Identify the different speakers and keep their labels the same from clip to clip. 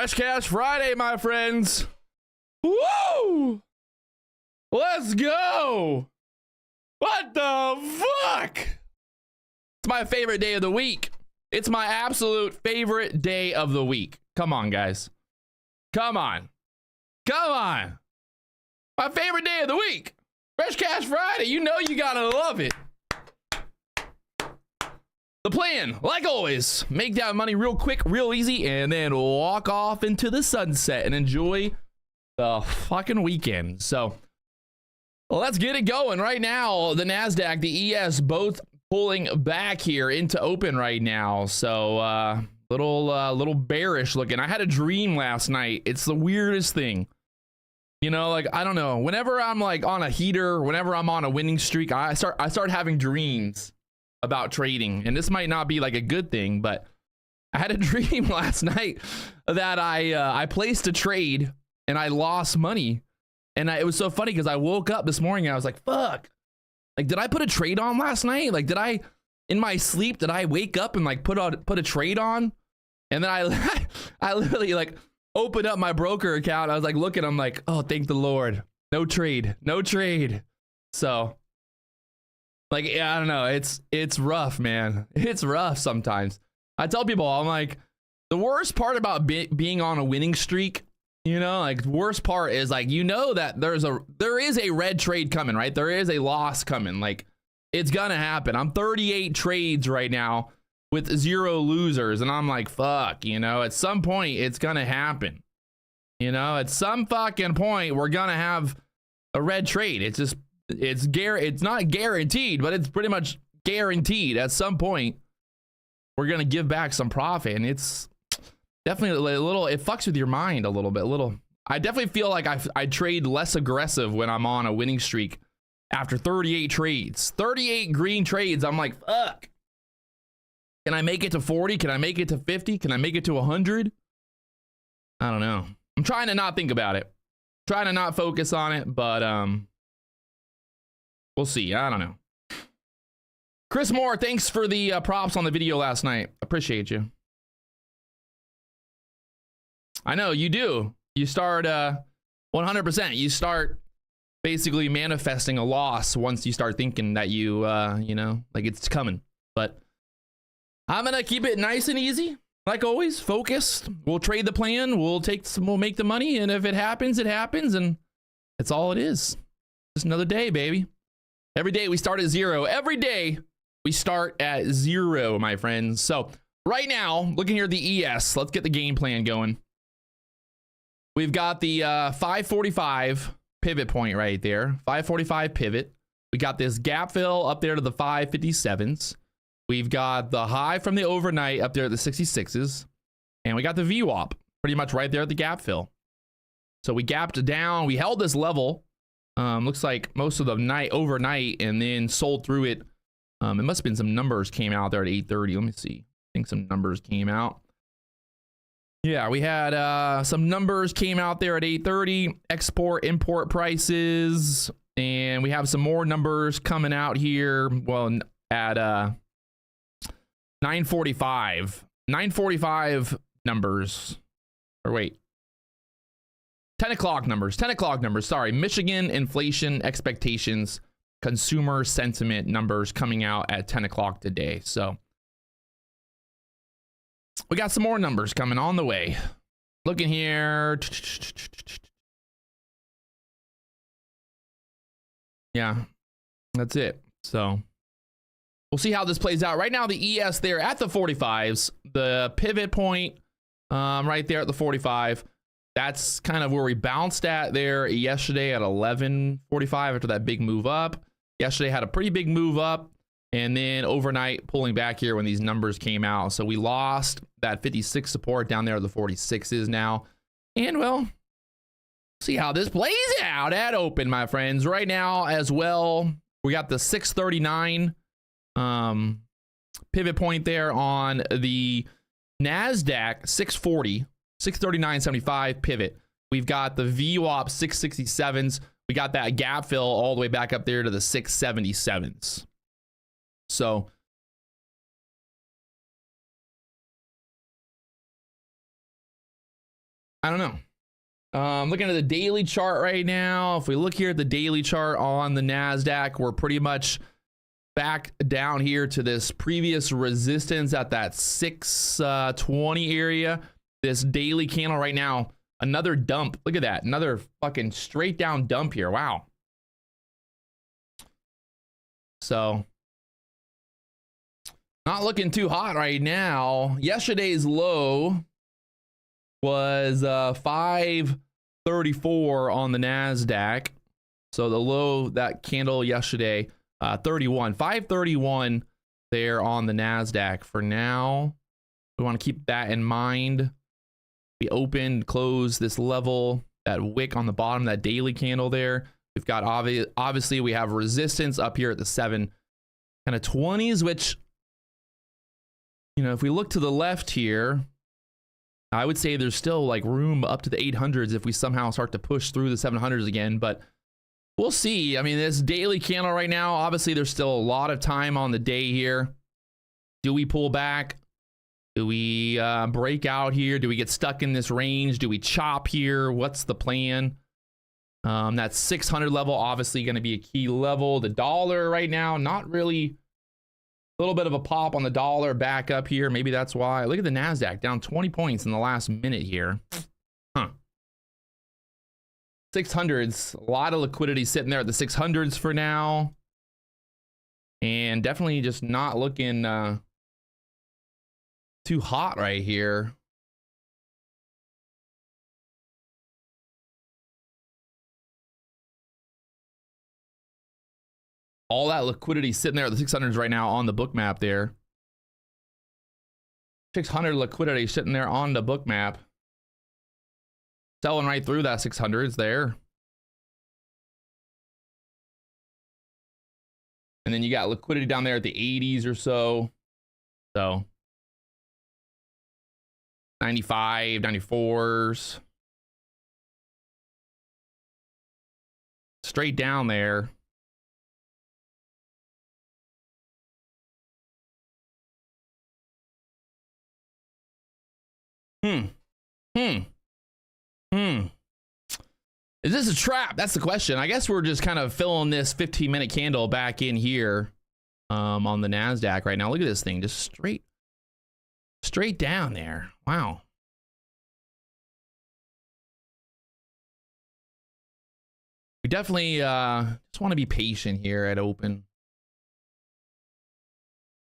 Speaker 1: Fresh Cash Friday, my friends. Woo! Let's go. What the fuck? It's my favorite day of the week. It's my absolute favorite day of the week. Come on, guys. Come on. Come on. My favorite day of the week. Fresh Cash Friday. You know you gotta love it. The plan, like always, make that money real quick, real easy, and then walk off into the sunset and enjoy the fucking weekend. So let's get it going. Right now, the NASDAQ, the ES, both pulling back here into open right now. So little bearish looking. I had a dream last night. It's the weirdest thing. You know, like, I don't know. Whenever I'm like on a heater, whenever I'm on a winning streak, I start having dreams about trading. And this might not be like a good thing, but I had a dream last night that I placed a trade and I lost money. And it was so funny because I woke up this morning and I was like, fuck, like, did I put a trade on last night? Like, did I, in my sleep, did I wake up and like put a trade on? And then I literally like opened up my broker account. I was like, looking, I'm like, oh, thank the Lord. No trade, no trade. So like, yeah, I don't know. It's rough, man. It's rough sometimes. I tell people, I'm like, the worst part about being on a winning streak, you know, like, the worst part is like, you know that there is a red trade coming, right? There is a loss coming. Like, it's gonna happen. I'm 38 trades right now with 0 losers, and I'm like, fuck, you know, at some point it's gonna happen. You know, at some fucking point we're gonna have a red trade. It's just, it's not guaranteed, but it's pretty much guaranteed. At some point we're gonna give back some profit, and it's definitely a little, it fucks with your mind a little bit. I definitely feel like I trade less aggressive when I'm on a winning streak after 38 trades, 38 green trades. I'm like, fuck, can I make it to 40? Can I make it to 50? Can I make it to 100? I don't know. I'm trying to not think about it, trying to not focus on it, but we'll see. I don't know. Chris Moore, thanks for the props on the video last night. Appreciate you. I know you do. You start 100%. You start basically manifesting a loss once you start thinking that you know, like, it's coming. But I'm gonna keep it nice and easy, like always, focused. We'll trade the plan. We'll make the money, and if it happens, it happens, and that's all it is. Just another day, baby. Every day we start at 0. Every day we start at 0, my friends. So right now, looking here at the ES, let's get the game plan going. We've got the 545 pivot point right there. 545 pivot. We got this gap fill up there to the 557s. We've got the high from the overnight up there at the 66s. And we got the VWAP pretty much right there at the gap fill. So we gapped down. We held this level. Looks like most of the night overnight, and then sold through it. It must have been some numbers came out there at 8:30. Let me see. I think some numbers came out. Yeah, we had some numbers came out there at 8:30. Export, import prices, and we have some more numbers coming out here. Well, at 9:45. 9:45 numbers. Or wait. 10 o'clock numbers. 10 o'clock numbers. Sorry. Michigan inflation expectations, consumer sentiment numbers coming out at 10 o'clock today. So we got some more numbers coming on the way. Looking here. Yeah, that's it. So we'll see how this plays out. Right now, the ES there at the 45s, the pivot point right there at the 45. That's kind of where we bounced at there yesterday at 11:45 after that big move up. Yesterday had a pretty big move up, and then overnight pulling back here when these numbers came out. So we lost that 56 support down there at the 46s now. And well, see how this plays out at open, my friends. Right now as well, we got the 639 pivot point there on the NASDAQ, 640. 639.75 pivot. We've got the VWAP 667s. We got that gap fill all the way back up there to the 677s. So I don't know. Looking at the daily chart right now. If we look here at the daily chart on the NASDAQ, we're pretty much back down here to this previous resistance at that 620 area. This daily candle right now, another dump. Look at that. Another fucking straight down dump here. Wow. So not looking too hot right now. Yesterday's low was 534 on the NASDAQ. So the low, that candle yesterday, 531 there on the NASDAQ. For now, we want to keep that in mind. We opened, closed this level, that wick on the bottom, that daily candle there. We've got obviously we have resistance up here at the 720s, which, you know, if we look to the left here, I would say there's still like room up to the 800s if we somehow start to push through the 700s again, but we'll see. I mean, this daily candle right now, obviously there's still a lot of time on the day here. Do we pull back? Do we break out here? Do we get stuck in this range? Do we chop here? What's the plan? That 600 level obviously going to be a key level. The dollar right now, not really. A little bit of a pop on the dollar back up here. Maybe that's why. Look at the NASDAQ down 20 points in the last minute here. Huh. 600s, a lot of liquidity sitting there at the 600s for now. And definitely just not looking too hot right here. All that liquidity sitting there at the 600s right now on the book map there. 600 liquidity sitting there on the book map. Selling right through that 600s there. And then you got liquidity down there at the 80s or so. So 95, 94s. Straight down there. Is this a trap? That's the question. I guess we're just kind of filling this 15-minute candle back in here on the NASDAQ right now. Look at this thing, just straight down there. Wow. We definitely just want to be patient here at open.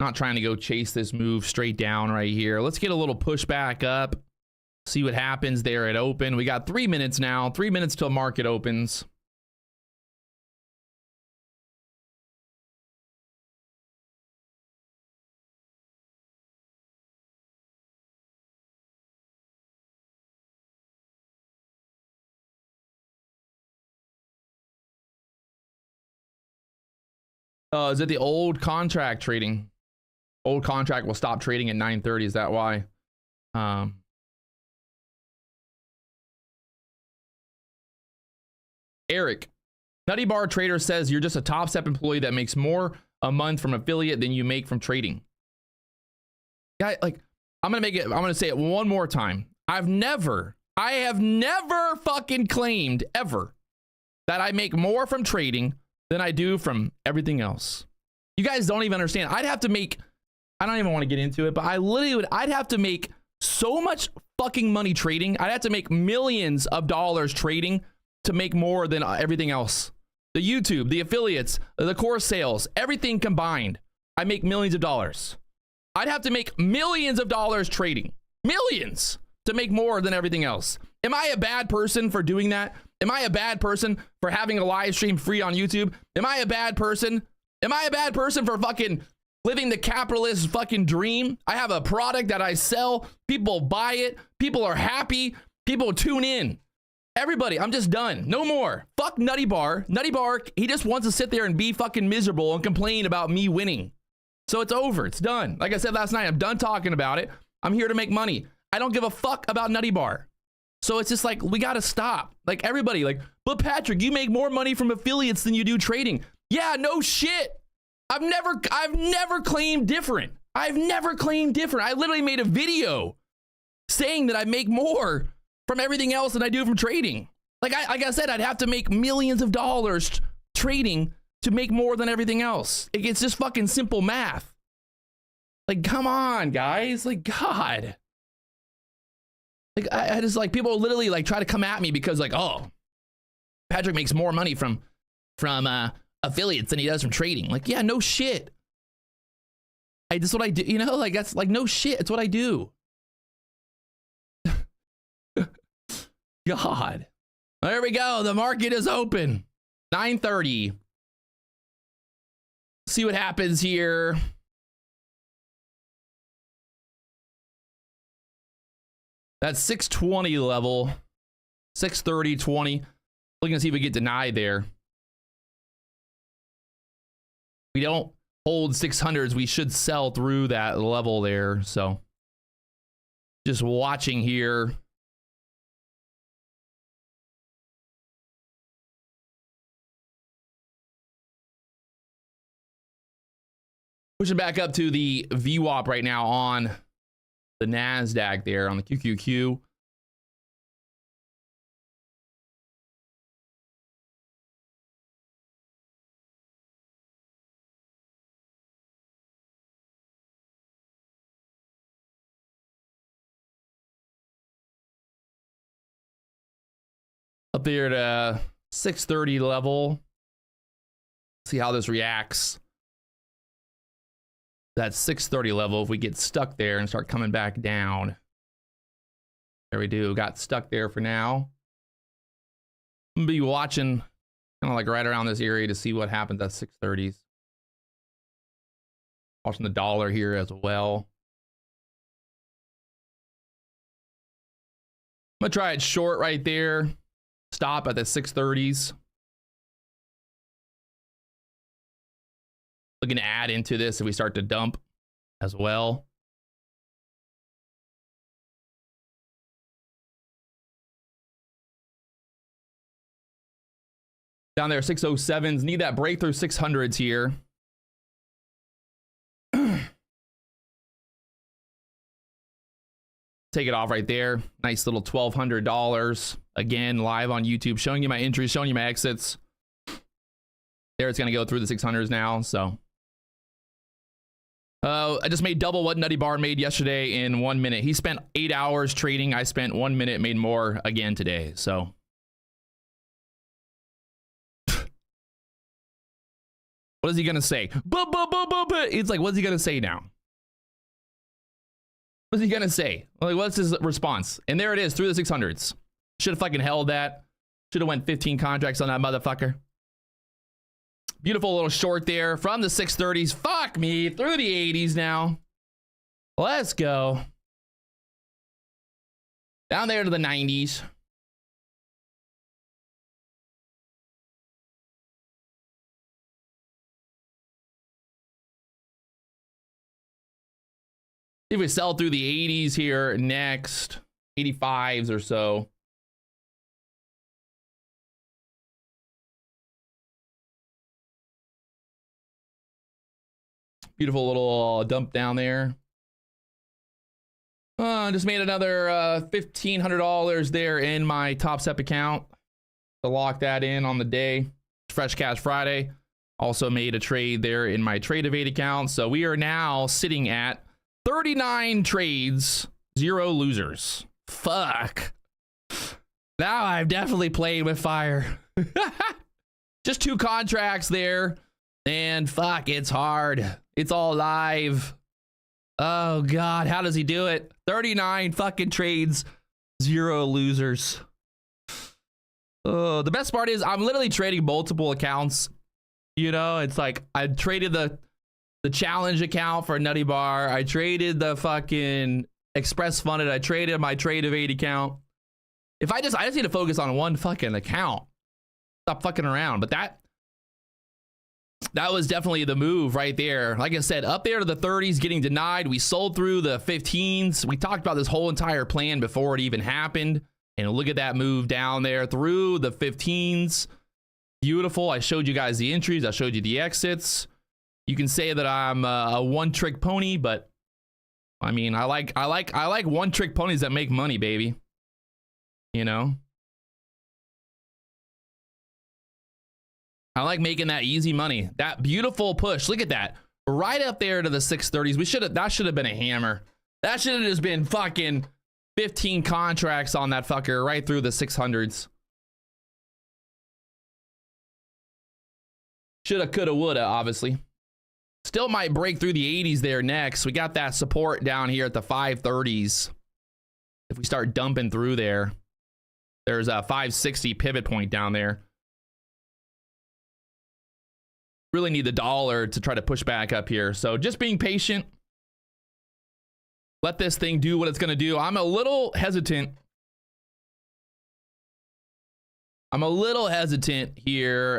Speaker 1: Not trying to go chase this move straight down right here. Let's get a little push back up. See what happens there at open. We got 3 minutes now. 3 minutes till market opens. Is it the old contract trading? Old contract will stop trading at 9:30. Is that why? Eric, Nutty Bar Trader says you're just a Topstep employee that makes more a month from affiliate than you make from trading. Yeah, like I'm gonna say it one more time. I have never fucking claimed ever that I make more from trading than I do from everything else. You guys don't even understand. I'd have to make, I don't even want to get into it, but I'd have to make so much fucking money trading. I'd have to make millions of dollars trading to make more than everything else. The YouTube, the affiliates, the course sales, everything combined, I make millions of dollars. I'd have to make millions of dollars trading. Millions to make more than everything else. Am I a bad person for doing that? Am I a bad person for having a live stream free on YouTube? Am I a bad person? Am I a bad person for fucking living the capitalist fucking dream? I have a product that I sell. People buy it. People are happy. People tune in. Everybody, I'm just done. No more. Fuck Nutty Bar. Nutty Bar, he just wants to sit there and be fucking miserable and complain about me winning. So it's over. It's done. Like I said last night, I'm done talking about it. I'm here to make money. I don't give a fuck about Nutty Bar. So it's just like, we got to stop. Like everybody, like, but Patrick, you make more money from affiliates than you do trading. Yeah, no shit. I've never claimed different. I've never claimed different. I literally made a video saying that I make more from everything else than I do from trading. Like I said, I'd have to make millions of dollars trading to make more than everything else. It's just fucking simple math. Like, come on, guys. Like, God. Like, I just, like, people literally, like, try to come at me because, like, oh, Patrick makes more money from affiliates than he does from trading. Like, yeah, no shit. That's what I do. You know, like, that's, like, no shit. It's what I do. God. There we go. The market is open. 9:30. See what happens here. That's 620 level. 630.20. Looking to see if we get denied there. We don't hold 600s. We should sell through that level there. So just watching here. Pushing back up to the VWAP right now on the NASDAQ there on the QQQ. Up there at a 630 level. See how this reacts. That 630 level, if we get stuck there and start coming back down. There we do. Got stuck there for now. I'm gonna be watching kind of like right around this area to see what happens at 630s. Watching the dollar here as well. I'm gonna try it short right there. Stop at the 630s. Looking to add into this if we start to dump as well. Down there, 607s. Need that breakthrough 600s here. Take it off right there. Nice little $1,200. Again, live on YouTube, showing you my entries, showing you my exits. There, it's going to go through the 600s now, so. I just made double what Nutty Bar made yesterday in 1 minute. He spent 8 hours trading. I spent 1 minute, made more again today. So what is he gonna say? It's like, what's he gonna say now? What's he gonna say? Like, what's his response? And there it is, through the 600s. Should have fucking held that. Should have went 15 contracts on that motherfucker. Beautiful little short there from the 630s. Fuck me, through the 80s now. Let's go. Down there to the 90s. If we sell through the 80s here next, 85s or so. Beautiful little dump down there. Just made another $1,500 there in my Topstep account to lock that in on the day. Fresh Cash Friday. Also made a trade there in my Trade Evade account. So we are now sitting at 39 trades, 0 losers. Fuck. Now I've definitely played with fire. Just 2 contracts there. And fuck, it's hard. It's all live. Oh God, how does he do it? 39 fucking trades, 0 losers. Oh, the best part is I'm literally trading multiple accounts. You know, it's like I traded the challenge account for Nutty Bar. I traded the fucking Express Funded. I traded my Trade Evade account. If I just need to focus on one fucking account. Stop fucking around. But that was definitely the move right there. Like I said, up there to the 30s, getting denied. We sold through the 15s. We talked about this whole entire plan before it even happened. And look at that move down there through the 15s. Beautiful. I showed you guys the entries. I showed you the exits. You can say that I'm a one-trick pony, but I mean, I like one-trick ponies that make money, baby. you know? I like making that easy money. That beautiful push. Look at that. Right up there to the 630s. That should have been a hammer. That should have just been fucking 15 contracts on that fucker right through the 600s. Shoulda, coulda, woulda, obviously. Still might break through the 80s there next. We got that support down here at the 530s. If we start dumping through there, there's a 560 pivot point down there. Really need the dollar to try to push back up here. So just being patient. Let this thing do what it's going to do. I'm a little hesitant. Here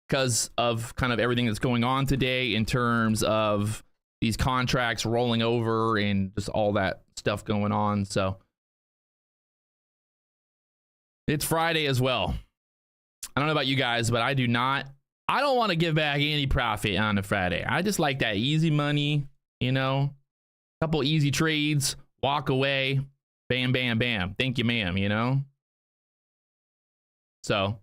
Speaker 1: because of kind of everything that's going on today in terms of these contracts rolling over and just all that stuff going on. So it's Friday as well. I don't know about you guys, but I don't want to give back any profit on a Friday. I just like that easy money, you know, couple easy trades, walk away, bam, bam, bam. Thank you, ma'am, you know? So.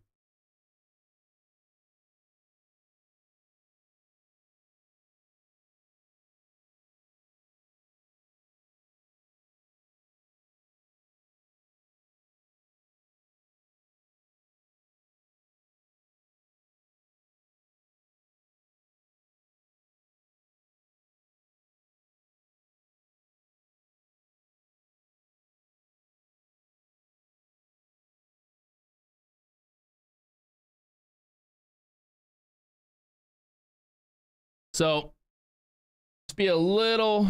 Speaker 1: So let's be a little,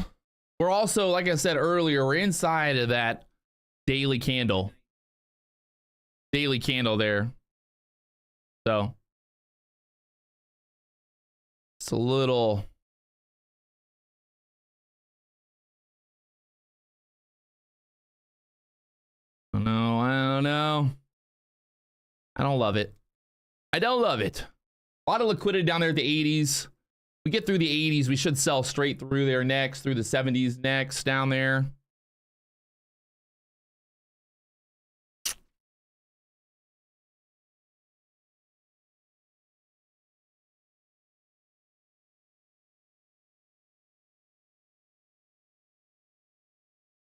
Speaker 1: we're also, like I said earlier, we're inside of that daily candle there. So it's a little, I don't know. I don't love it. I don't love it. A lot of liquidity down there at the 80s. We get through the 80s, we should sell straight through there next, through the 70s next, down there.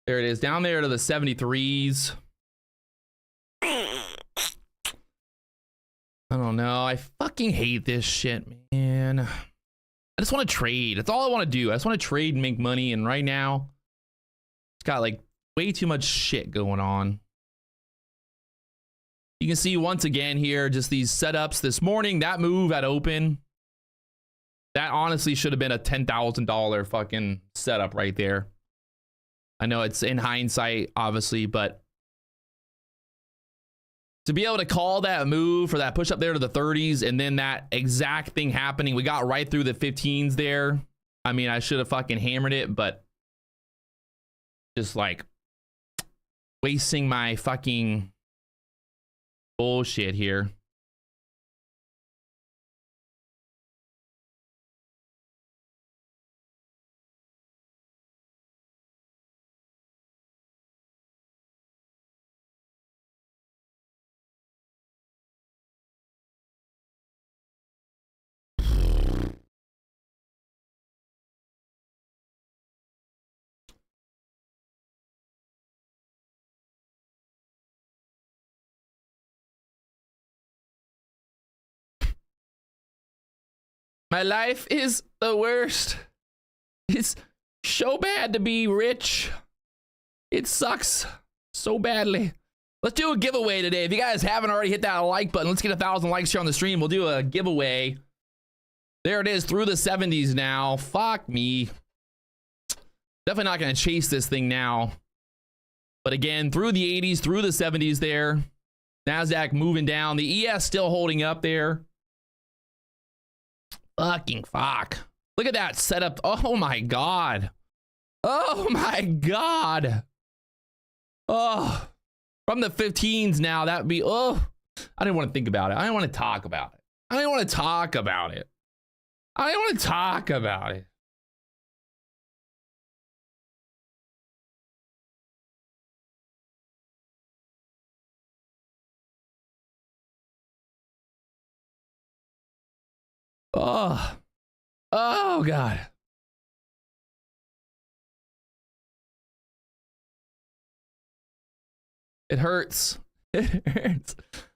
Speaker 1: There it is, down there to the 73s. I don't know, I fucking hate this shit, man. I just want to trade. That's all I want to do. I just want to trade and make money. And right now, it's got like way too much shit going on. You can see once again here, just these setups this morning, that move at open. That honestly should have been a $10,000 fucking setup right there. I know it's in hindsight, obviously, but to be able to call that move for that push up there to the 30s and then that exact thing happening, we got right through the 15s there. I mean, I should have fucking hammered it, but just like wasting my fucking bullshit here. My life is the worst. It's so bad to be rich. It sucks so badly. Let's do a giveaway today. If you guys haven't already hit that like button, let's get 1,000 likes here on the stream. We'll do a giveaway. There it is, through the 70s now. Fuck me. Definitely not going to chase this thing now. But again, through the 80s, through the 70s there. NASDAQ moving down. The ES still holding up there. Fucking fuck. Look at that setup. Oh my God. Oh my God. Oh, from the 15s now, that would be, oh, I didn't want to think about it. I didn't want to talk about it. I didn't want to talk about it. I didn't want to talk about it. Oh, oh God. It hurts. It hurts.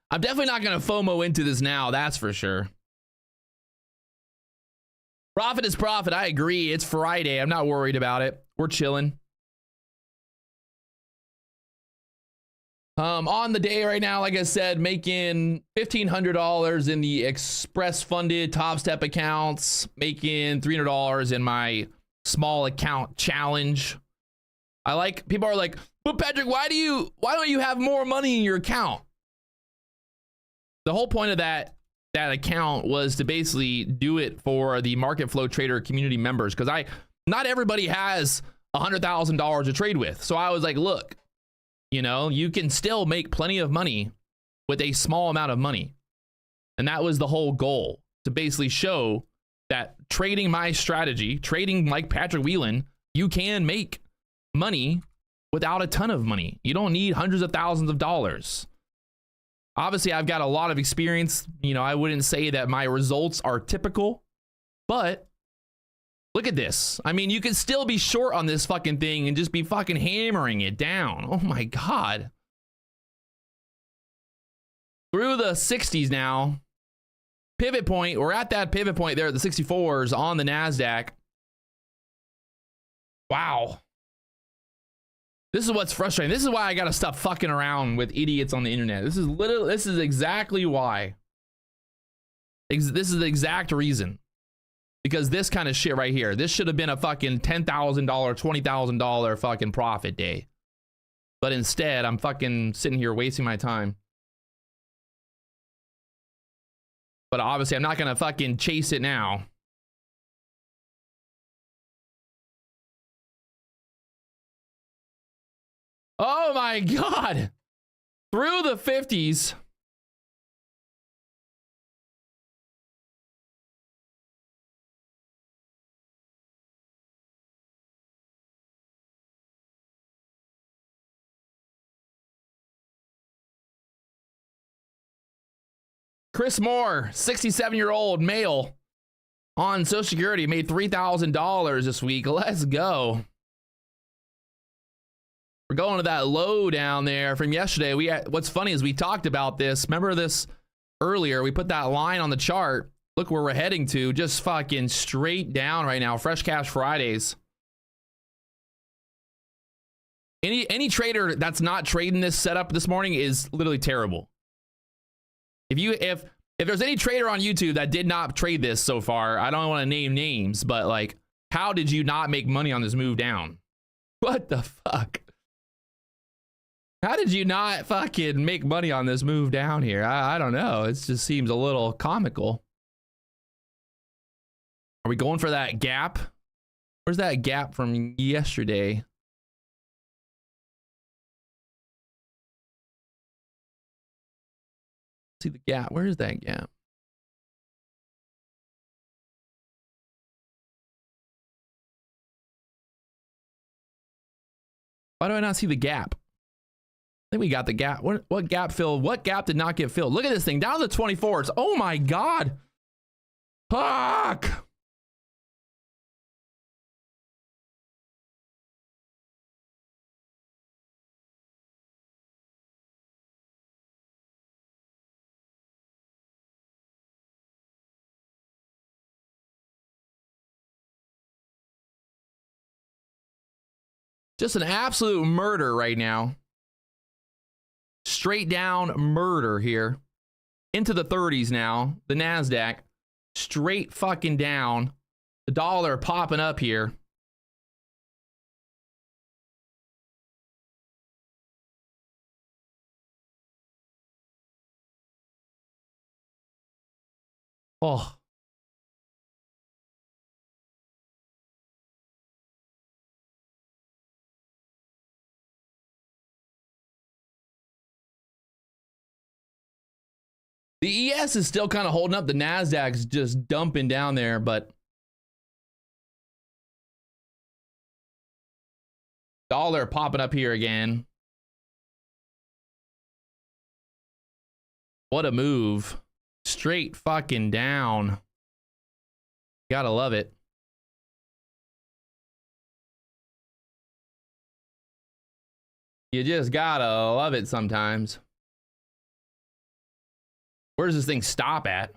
Speaker 1: I'm definitely not going to FOMO into this now. That's for sure. Profit is profit. I agree. It's Friday. I'm not worried about it. We're chilling. On the day right now, like I said, making $1,500 in the express funded Topstep accounts, making $300 in my small account challenge. I like, people are like, but Patrick, why don't you have more money in your account? The whole point of that account was to basically do it for the market flow trader community members, because not everybody has $100,000 to trade with. So I was like, look, you know, you can still make plenty of money with a small amount of money. And that was the whole goal, to basically show that trading my strategy, trading like Patrick Wieland, you can make money without a ton of money. You don't need hundreds of thousands of dollars. Obviously, I've got a lot of experience. You know, I wouldn't say that my results are typical, but look at this. I mean, you could still be short on this fucking thing and just be fucking hammering it down. Oh my God. Through the 60s now. Pivot point. We're at that pivot point there at the 64s on the NASDAQ. Wow. This is what's frustrating. This is why I gotta stop fucking around with idiots on the internet. This is exactly why. This is the exact reason. Because this kind of shit right here, this should have been a fucking $10,000, $20,000 fucking profit day. But instead, I'm fucking sitting here wasting my time. But obviously, I'm not gonna fucking chase it now. Oh my God. Through the 50s. Chris Moore, 67-year-old male on Social Security, made $3,000 this week. Let's go. We're going to that low down there from yesterday. What's funny is we talked about this. Remember this earlier? We put that line on the chart. Look where we're heading to. Just fucking straight down right now. Fresh Cash Fridays. Any trader that's not trading this setup this morning is literally terrible. If there's any trader on YouTube that did not trade this so far, I don't want to name names, but like, how did you not make money on this move down? What the fuck? How did you not fucking make money on this move down here? I don't know. It just seems a little comical. Are we going for that gap? Where's that gap from yesterday? See the gap. Where is that gap? Why do I not see the gap? I think we got the gap. What gap filled? What gap did not get filled? Look at this thing down to the 24s. Oh my God. Fuck. Just an absolute murder right now. Straight down murder here. Into the 30s now. The NASDAQ. Straight fucking down. The dollar popping up here. Oh. The ES is still kind of holding up. The NASDAQ's just dumping down there, but dollar popping up here again. What a move. Straight fucking down. Gotta love it. You just gotta love it sometimes. Where does this thing stop at?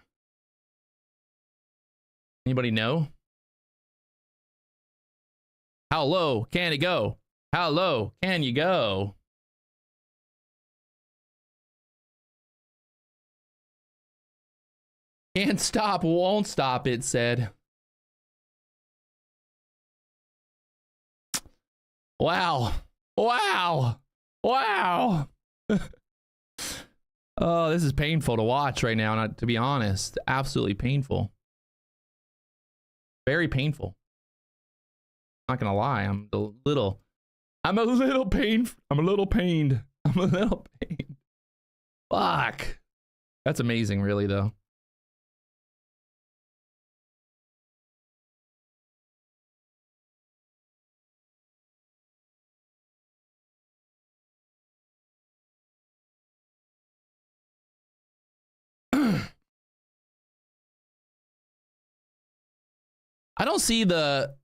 Speaker 1: Anybody know? How low can it go? How low can you go? Can't stop, won't stop, it said. Wow. Wow. Wow. Oh, this is painful to watch right now, not to be honest. Absolutely painful. Very painful. Not gonna lie, I'm a little pained. I'm a little pained. Fuck. That's amazing, really, though. I don't see the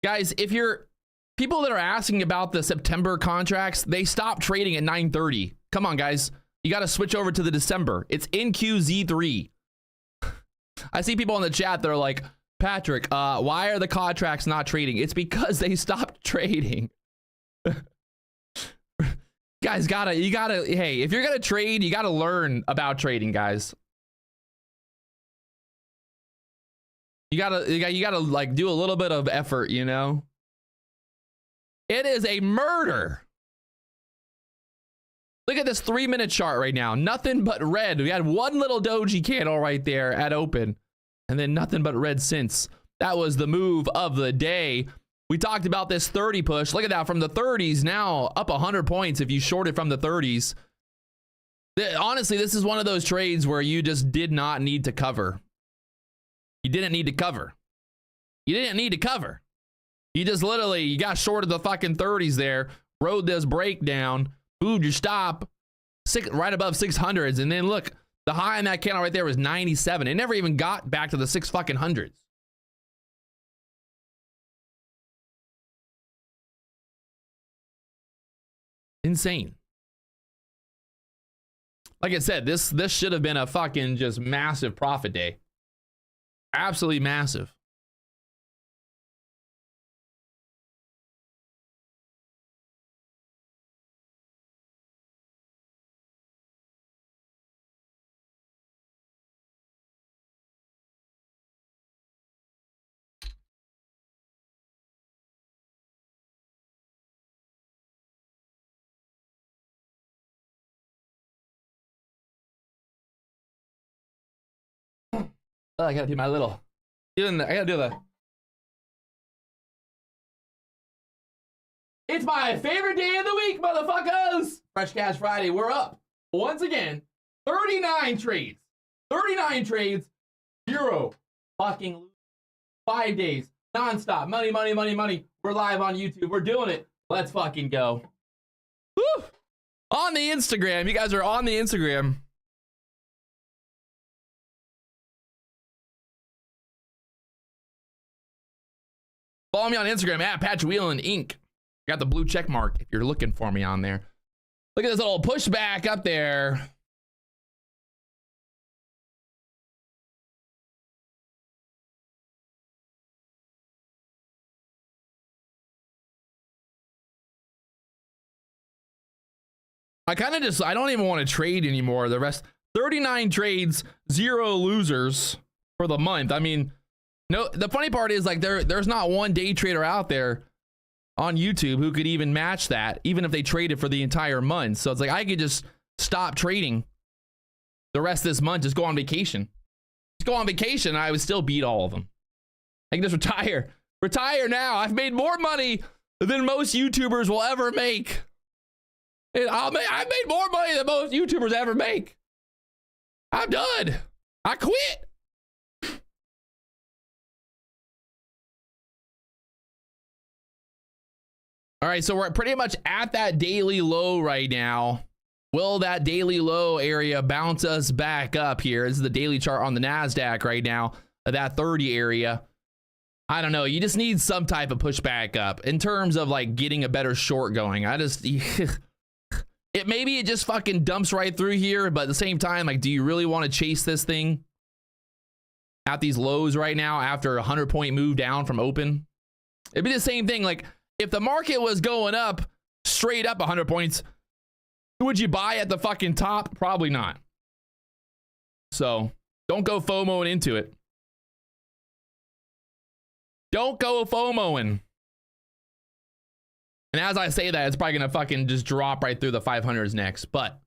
Speaker 1: guys. If you're people that are asking about the September contracts, they stop trading at 9:30. Come on, guys. You got to switch over to the December. It's NQZ3. I see people in the chat. They're like, Patrick, why are the contracts not trading? It's because they stopped trading. Guys, you gotta, hey, if you're gonna trade, you gotta learn about trading, guys. You gotta like do a little bit of effort, you know? It is a murder. Look at this 3-minute chart right now. Nothing but red. We had one little doji candle right there at open, and then nothing but red since. That was the move of the day. We talked about this 30 push. Look at that, from the 30s now up 100 points if you shorted from the 30s. Honestly, this is one of those trades where you just did not need to cover. You didn't need to cover. You didn't need to cover. You just literally, you got short of the fucking 30s there, rode this breakdown, moved your stop right above 600s, and then look, the high in that candle right there was 97. It never even got back to the 600s. Insane. Like I said, this should have been a fucking just massive profit day. Absolutely massive. Oh, I gotta do my little. I gotta do the. It's my favorite day of the week, motherfuckers! Fresh Cash Friday, we're up. Once again, 39 trades. 39 trades, 0 fucking 5 days, nonstop. Money, money, money, money. We're live on YouTube. We're doing it. Let's fucking go. Woo! On the Instagram. You guys are on the Instagram. Follow me on Instagram at Patch Wieland Inc. Got the blue check mark if you're looking for me on there. Look at this little pushback up there. I don't even want to trade anymore. The rest, 39 trades, 0 losers for the month. I mean, no, the funny part is like there's not one day trader out there on YouTube who could even match that, even if they traded for the entire month. So it's like I could just stop trading the rest of this month, just go on vacation. Just go on vacation, and I would still beat all of them. I can just retire. Retire now. I've made more money than most YouTubers will ever make. I've made more money than most YouTubers ever make. I'm done. I quit. All right, so we're pretty much at that daily low right now. Will that daily low area bounce us back up here? This is the daily chart on the NASDAQ right now, that 30 area. I don't know. You just need some type of pushback up in terms of like getting a better short going. I just, maybe it just fucking dumps right through here. But at the same time, like, do you really want to chase this thing at these lows right now after a 100-point move down from open? It'd be the same thing. Like if the market was going up straight up 100 points, would you buy at the fucking top? Probably not. So don't go FOMOing into it. Don't go FOMOing. And as I say that, it's probably gonna fucking just drop right through the 500s next. But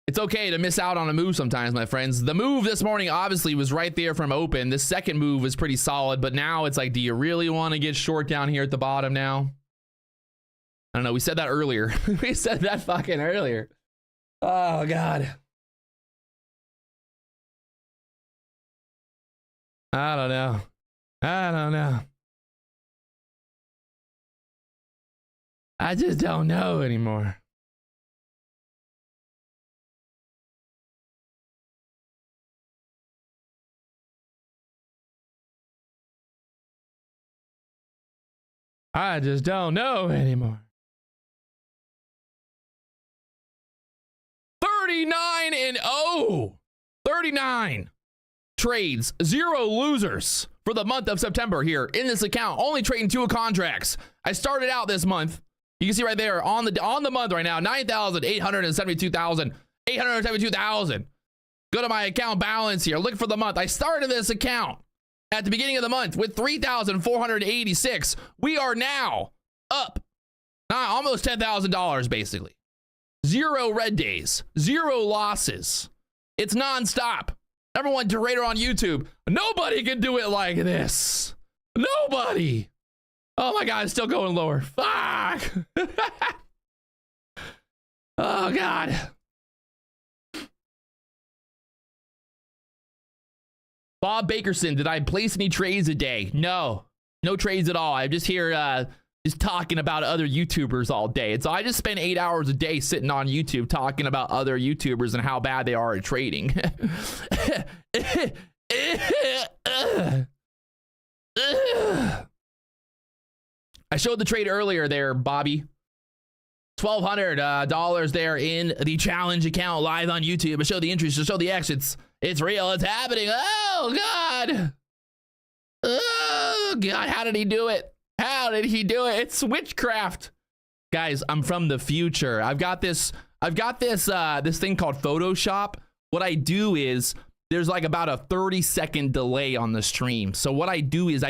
Speaker 1: it's okay to miss out on a move sometimes, my friends. The move this morning obviously was right there from open. This second move was pretty solid, but now it's like, do you really want to get short down here at the bottom now? I don't know. We said that earlier. We said that fucking earlier. Oh, God. I don't know. I don't know. I just don't know anymore. I just don't know anymore. 39-0. 39 trades, 0 losers for the month of September here in this account. Only trading 2 contracts. I started out this month. You can see right there on the month right now, 872,000. Go to my account balance here. Look for the month. I started this account at the beginning of the month with 3,486. We are now up almost $10,000 basically. 0 red days, 0 losses. It's nonstop. Number 1 trader on YouTube. Nobody can do it like this. Nobody. Oh my God, it's still going lower. Fuck. Oh God. Bob Bakerson, did I place any trades today? No, no trades at all. I'm just here just talking about other YouTubers all day. And so I just spend 8 hours a day sitting on YouTube talking about other YouTubers and how bad they are at trading. I showed the trade earlier there, Bobby. $1,200 there in the challenge account live on YouTube. I showed the entries, I showed the exits. It's real. It's happening. Oh, God. Oh, God. How did he do it? How did he do it? It's witchcraft. Guys, I'm from the future. I've got this thing called Photoshop. What I do is there's like about a 30-second delay on the stream. So what I do is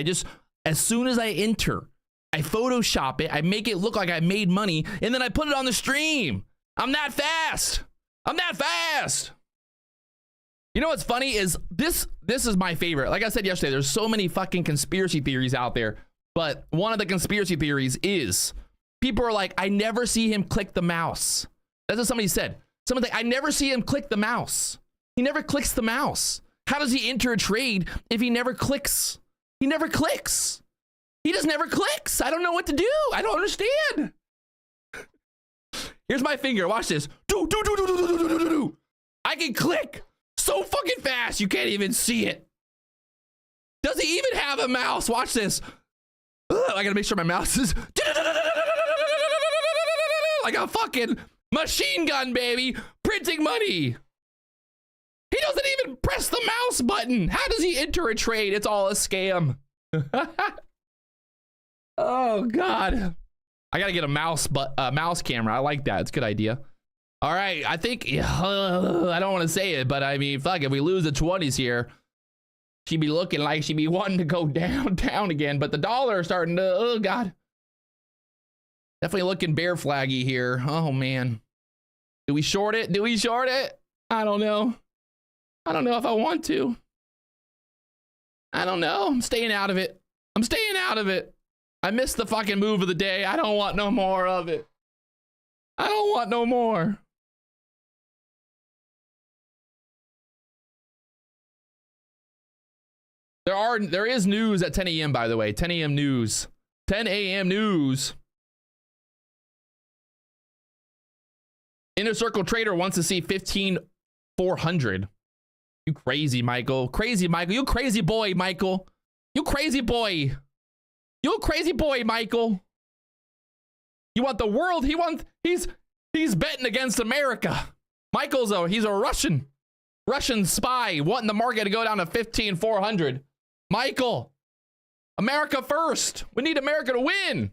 Speaker 1: as soon as I enter, I Photoshop it. I make it look like I made money, and then I put it on the stream. I'm that fast. I'm that fast. You know what's funny is this is my favorite. Like I said yesterday, there's so many fucking conspiracy theories out there. But one of the conspiracy theories is people are like, I never see him click the mouse. That's what somebody said. Someone like, I never see him click the mouse. He never clicks the mouse. How does he enter a trade if he never clicks? He never clicks. He just never clicks. I don't know what to do. I don't understand. Here's my finger. Watch this. I can click so fucking fast you can't even see it. Does he even have a mouse? Watch this. I gotta make sure my mouse is like a fucking machine gun, baby. Printing money. He doesn't even press the mouse button. How does he enter a trade? It's all a scam. Oh, God. I gotta get a mouse camera. I like that. It's a good idea. All right, I think, I don't want to say it, but I mean, fuck, if we lose the 20s here, she'd be looking like she'd be wanting to go down again, but the dollar is starting to, oh, God. Definitely looking bear flaggy here. Oh, man. Do we short it? Do we short it? I don't know. I don't know if I want to. I don't know. I'm staying out of it. I'm staying out of it. I missed the fucking move of the day. I don't want no more of it. I don't want no more. There is news at 10 a.m. by the way. 10 a.m. news. 10 a.m. news. Inner Circle Trader wants to see 15,400. You crazy, Michael. Crazy, Michael. You crazy boy, Michael. You crazy boy. You crazy boy, Michael. You want the world? He's betting against America. He's a Russian spy wanting the market to go down to 15,400. Michael, America first. We need America to win.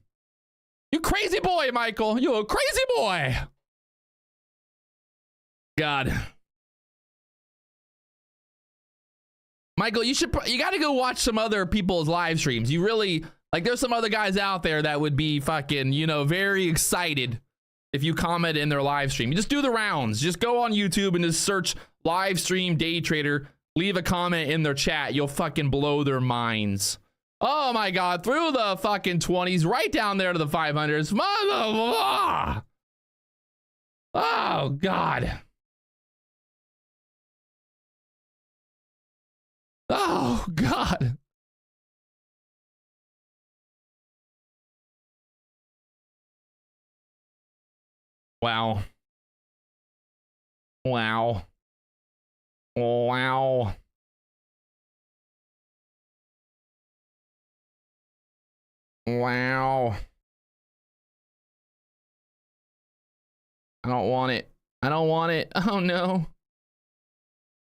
Speaker 1: You crazy boy, Michael. You a crazy boy. God. Michael, you got to go watch some other people's live streams. You really, like, there's some other guys out there that would be fucking, you know, very excited if you comment in their live stream. You just do the rounds. Just go on YouTube and just search live stream day trader. Leave a comment in their chat. You'll fucking blow their minds. Oh my God. Through the fucking 20s, right down there to the 500s. Mother. Oh God. Oh God. Wow. Wow. Wow. Wow. I don't want it. I don't want it. Oh no.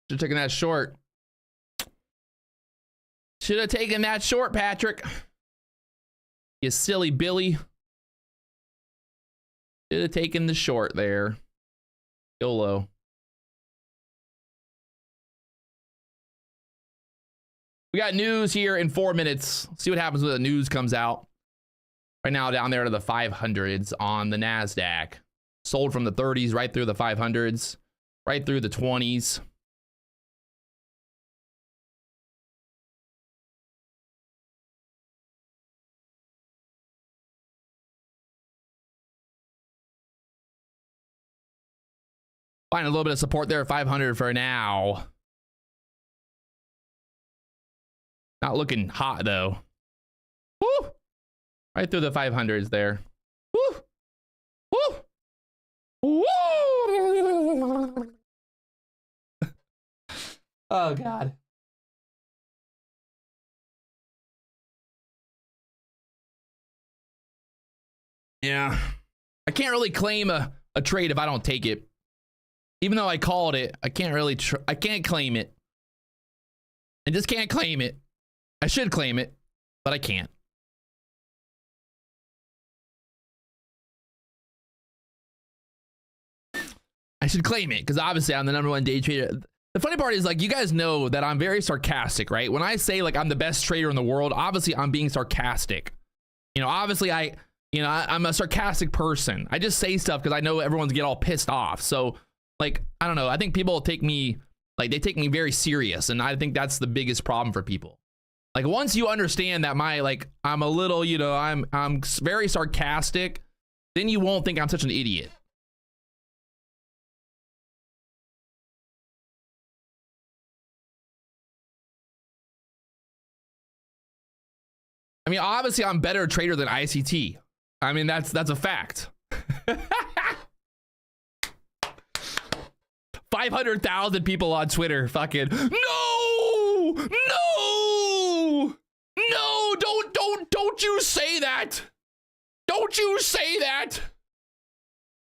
Speaker 1: Should have taken that short. Should have taken that short, Patrick. You silly Billy. Should have taken the short there. YOLO. We got news here in 4 minutes. See what happens when the news comes out. Right now, down there to the 500s on the NASDAQ. Sold from the 30s right through the 500s, right through the 20s. Find a little bit of support there at 500 for now. Not looking hot though. Woo! Right through the 500s there. Woo! Woo! Woo! Oh God. Yeah. I can't really claim a trade if I don't take it. Even though I called it, I can't really I can't claim it. I just can't claim it. I should claim it, but I can't. I should claim it because obviously I'm the #1 day trader. The funny part is, like, you guys know that I'm very sarcastic, right? When I say like I'm the best trader in the world, obviously I'm being sarcastic. You know, obviously I'm a sarcastic person. I just say stuff because I know everyone's get all pissed off. So like, I don't know. I think people take me, like, they take me very serious. And I think that's the biggest problem for people. Like, once you understand that I'm a little, you know, I'm very sarcastic, then you won't think I'm such an idiot. I mean, obviously I'm better trader than ICT. I mean, that's a fact. 500,000 people on Twitter fucking no, don't you say that. Don't you say that.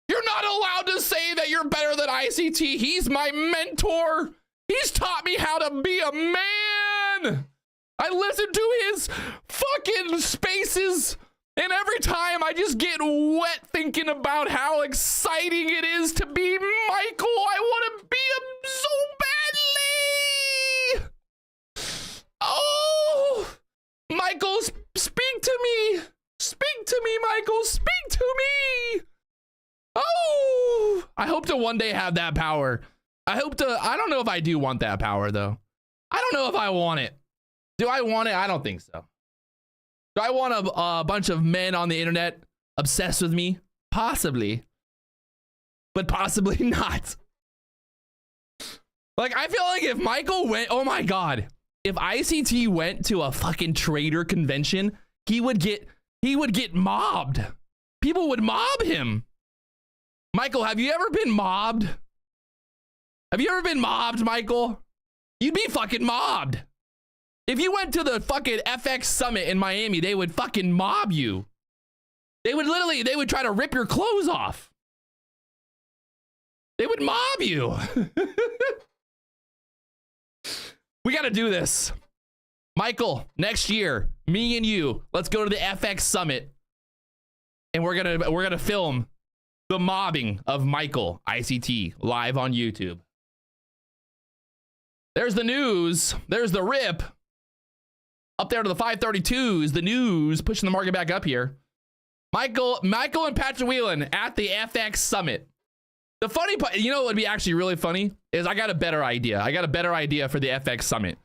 Speaker 1: You're not allowed to say that you're better than ICT. He's my mentor. He's taught me how to be a man. I listen to his fucking spaces, and every time I just get wet thinking about how exciting it is to be Michael. I want to be him so badly. Oh, Michael, speak to me. Speak to me, Michael. Speak to me. Oh, I hope to one day have that power. I don't know if I do want that power, though. I don't know if I want it. Do I want it? I don't think so. Do I want a bunch of men on the internet obsessed with me? Possibly. But possibly not. Like, I feel like if Michael went, oh my God, if ICT went to a fucking trader convention, he would get mobbed. People would mob him. Michael, have you ever been mobbed? Have you ever been mobbed, Michael? You'd be fucking mobbed. If you went to the fucking FX summit in Miami, they would fucking mob you. They would try to rip your clothes off. They would mob you. We got to do this. Michael, next year, me and you, let's go to the FX summit. And we're going to film the mobbing of Michael ICT live on YouTube. There's the news. There's the rip. Up there to the 532s, the news pushing the market back up here. Michael and Patrick Wieland at the FX summit. The funny part, you know what would be actually really funny is I got a better idea. I got a better idea for the FX summit.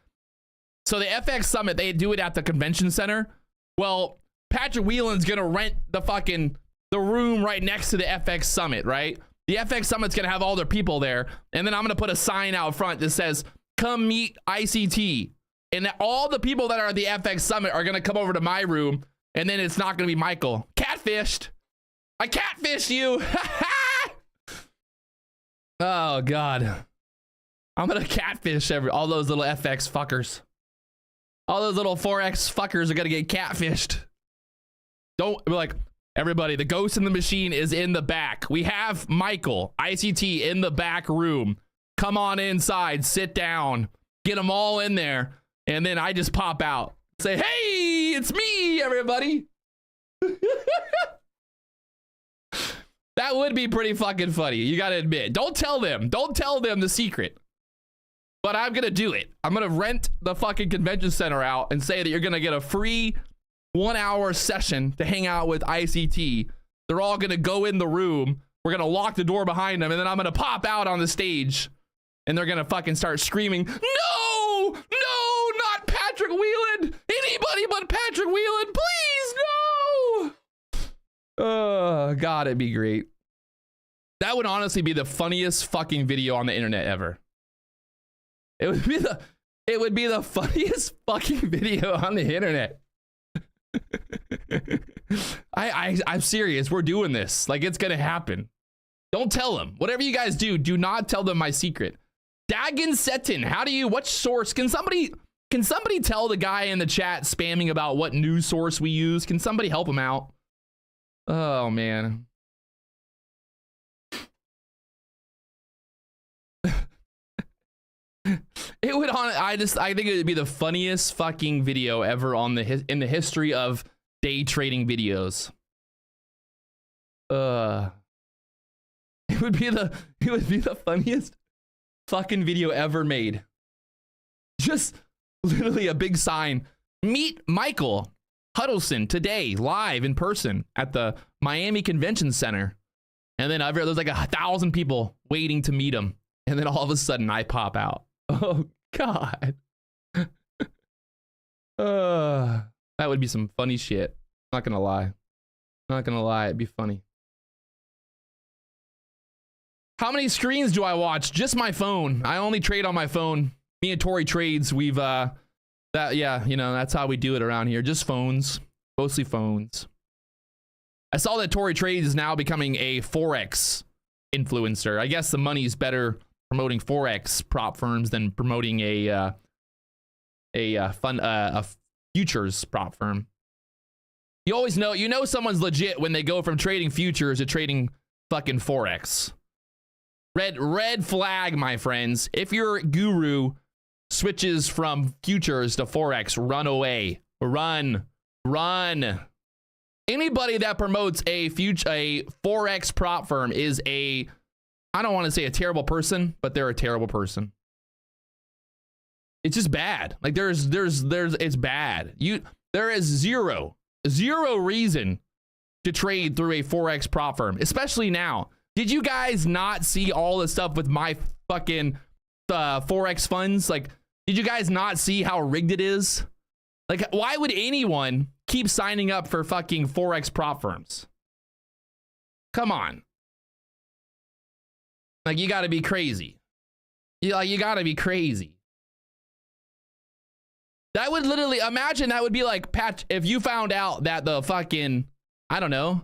Speaker 1: So the FX summit, they do it at the convention center. Well, Patrick Wieland's gonna rent the room right next to the FX summit, right? The FX summit's gonna have all their people there, and then I'm gonna put a sign out front that says, "Come meet ICT." And all the people that are at the FX summit are gonna come over to my room, and then it's not gonna be Michael. Catfished. I catfished you. Oh God. I'm gonna catfish all those little FX fuckers. All those little Forex fuckers are gonna get catfished. Don't be like, everybody, the ghost in the machine is in the back. We have Michael, ICT, in the back room. Come on inside, sit down, get them all in there, and then I just pop out. Say, hey, it's me, everybody. That would be pretty fucking funny. You gotta admit. Don't tell them the secret. But I'm gonna do it. I'm gonna rent the fucking convention center out and say that you're gonna get a free 1-hour session to hang out with ICT. They're all gonna go in the room. We're gonna lock the door behind them, and then I'm gonna pop out on the stage, and they're gonna fucking start screaming, no, no, not Patrick Wieland. Anybody but Patrick Wieland, please, no. Oh God, it'd be great. That would honestly be the funniest fucking video on the internet ever. It would be the funniest fucking video on the internet. I'm serious. We're doing this. Like, it's gonna happen. Don't tell them. Whatever you guys do, do not tell them my secret. Dagon Setin, what source? Can somebody tell the guy in the chat spamming about what news source we use? Can somebody help him out? Oh man. It would I think it would be the funniest fucking video ever in the history of day trading videos. It would be the funniest fucking video ever made. Just literally a big sign. Meet Michael Huddleston today, live in person at the Miami Convention Center. And then there's like 1,000 people waiting to meet him. And then all of a sudden I pop out. Oh God. That would be some funny shit. Not gonna lie. Not gonna lie, it'd be funny. How many screens do I watch? Just my phone. I only trade on my phone. Me and Tori trades. Yeah, you know, that's how we do it around here. Just phones, mostly phones. I saw that Tori Trades is now becoming a Forex influencer. I guess the money's better promoting Forex prop firms than promoting a futures prop firm. You always know, someone's legit when they go from trading futures to trading fucking Forex. Red flag, my friends. If your guru switches from futures to Forex, run away. Run. Anybody that promotes a Forex prop firm is I don't want to say a terrible person, but they're a terrible person. It's just bad. Like it's bad. There is zero reason to trade through a Forex prop firm, especially now. Did you guys not see all the stuff with my fucking Forex funds? Like, did you guys not see how rigged it is? Like, why would anyone keep signing up for fucking Forex prop firms? Come on. Like, you gotta be crazy. You gotta be crazy. That would literally, imagine that would be like, Pat, if you found out that the fucking, I don't know.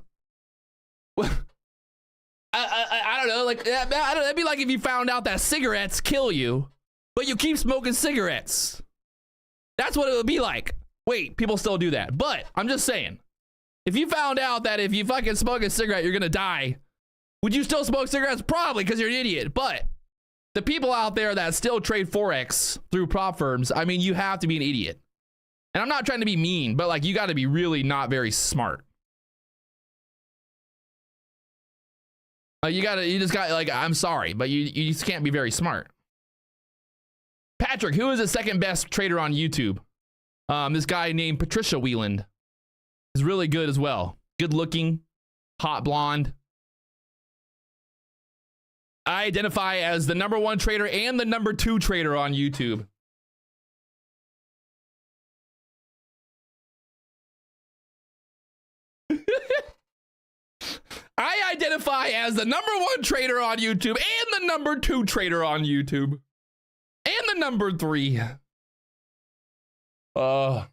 Speaker 1: I don't know, like, that'd be like if you found out that cigarettes kill you, but you keep smoking cigarettes. That's what it would be like. Wait, people still do that. But I'm just saying, if you found out that if you fucking smoke a cigarette, you're gonna die, would you still smoke cigarettes? Probably, because you're an idiot. But the people out there that still trade Forex through prop firms, I mean, you have to be an idiot. And I'm not trying to be mean, but like, you got to be really not very smart. You just got, like, I'm sorry, but you just can't be very smart. Patrick, who is the second best trader on YouTube? This guy named Patricia Wieland is really good as well. Good looking, hot blonde. I identify as the #1 trader and the #2 trader on YouTube. I identify as the #1 trader on YouTube and the #2 trader on YouTube. And the #3. But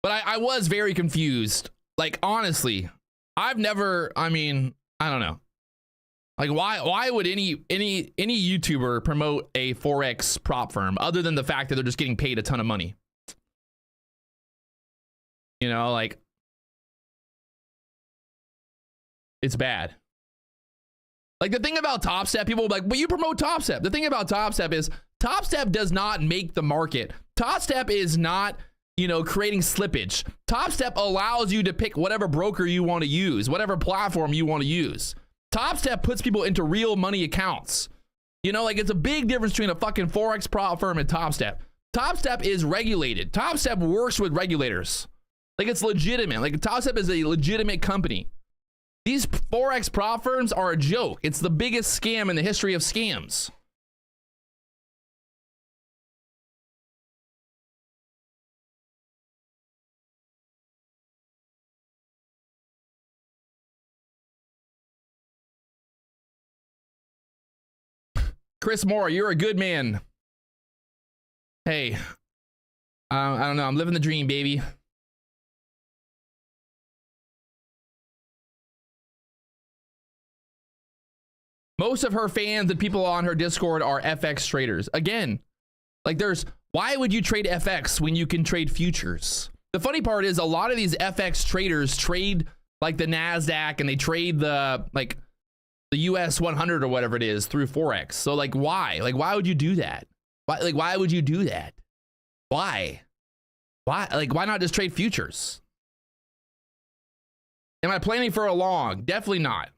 Speaker 1: I was very confused. Like, honestly, I've never, I mean, I don't know. Like, why would any YouTuber promote a Forex prop firm other than the fact that they're just getting paid a ton of money? You know, like, it's bad. Like, the thing about Topstep, people will be like, but you promote Topstep. The thing about Topstep is Topstep does not make the market. Topstep is not, you know, creating slippage. Topstep allows you to pick whatever broker you want to use, whatever platform you want to use. Topstep puts people into real money accounts. You know, like, it's a big difference between a fucking Forex prop firm and Topstep. Topstep is regulated. Topstep works with regulators. Like, it's legitimate. Like, Topstep is a legitimate company. These Forex prop firms are a joke. It's the biggest scam in the history of scams. Chris Moore, you're a good man. Hey, I don't know. I'm living the dream, baby. Most of her fans and people on her Discord are FX traders. Again, like, why would you trade FX when you can trade futures? The funny part is a lot of these FX traders trade like the NASDAQ and they trade the US 100 or whatever it is through Forex. So like, why? Like, why would you do that? Why would you do that? Why? Like, why not just trade futures? Am I planning for a long? Definitely not.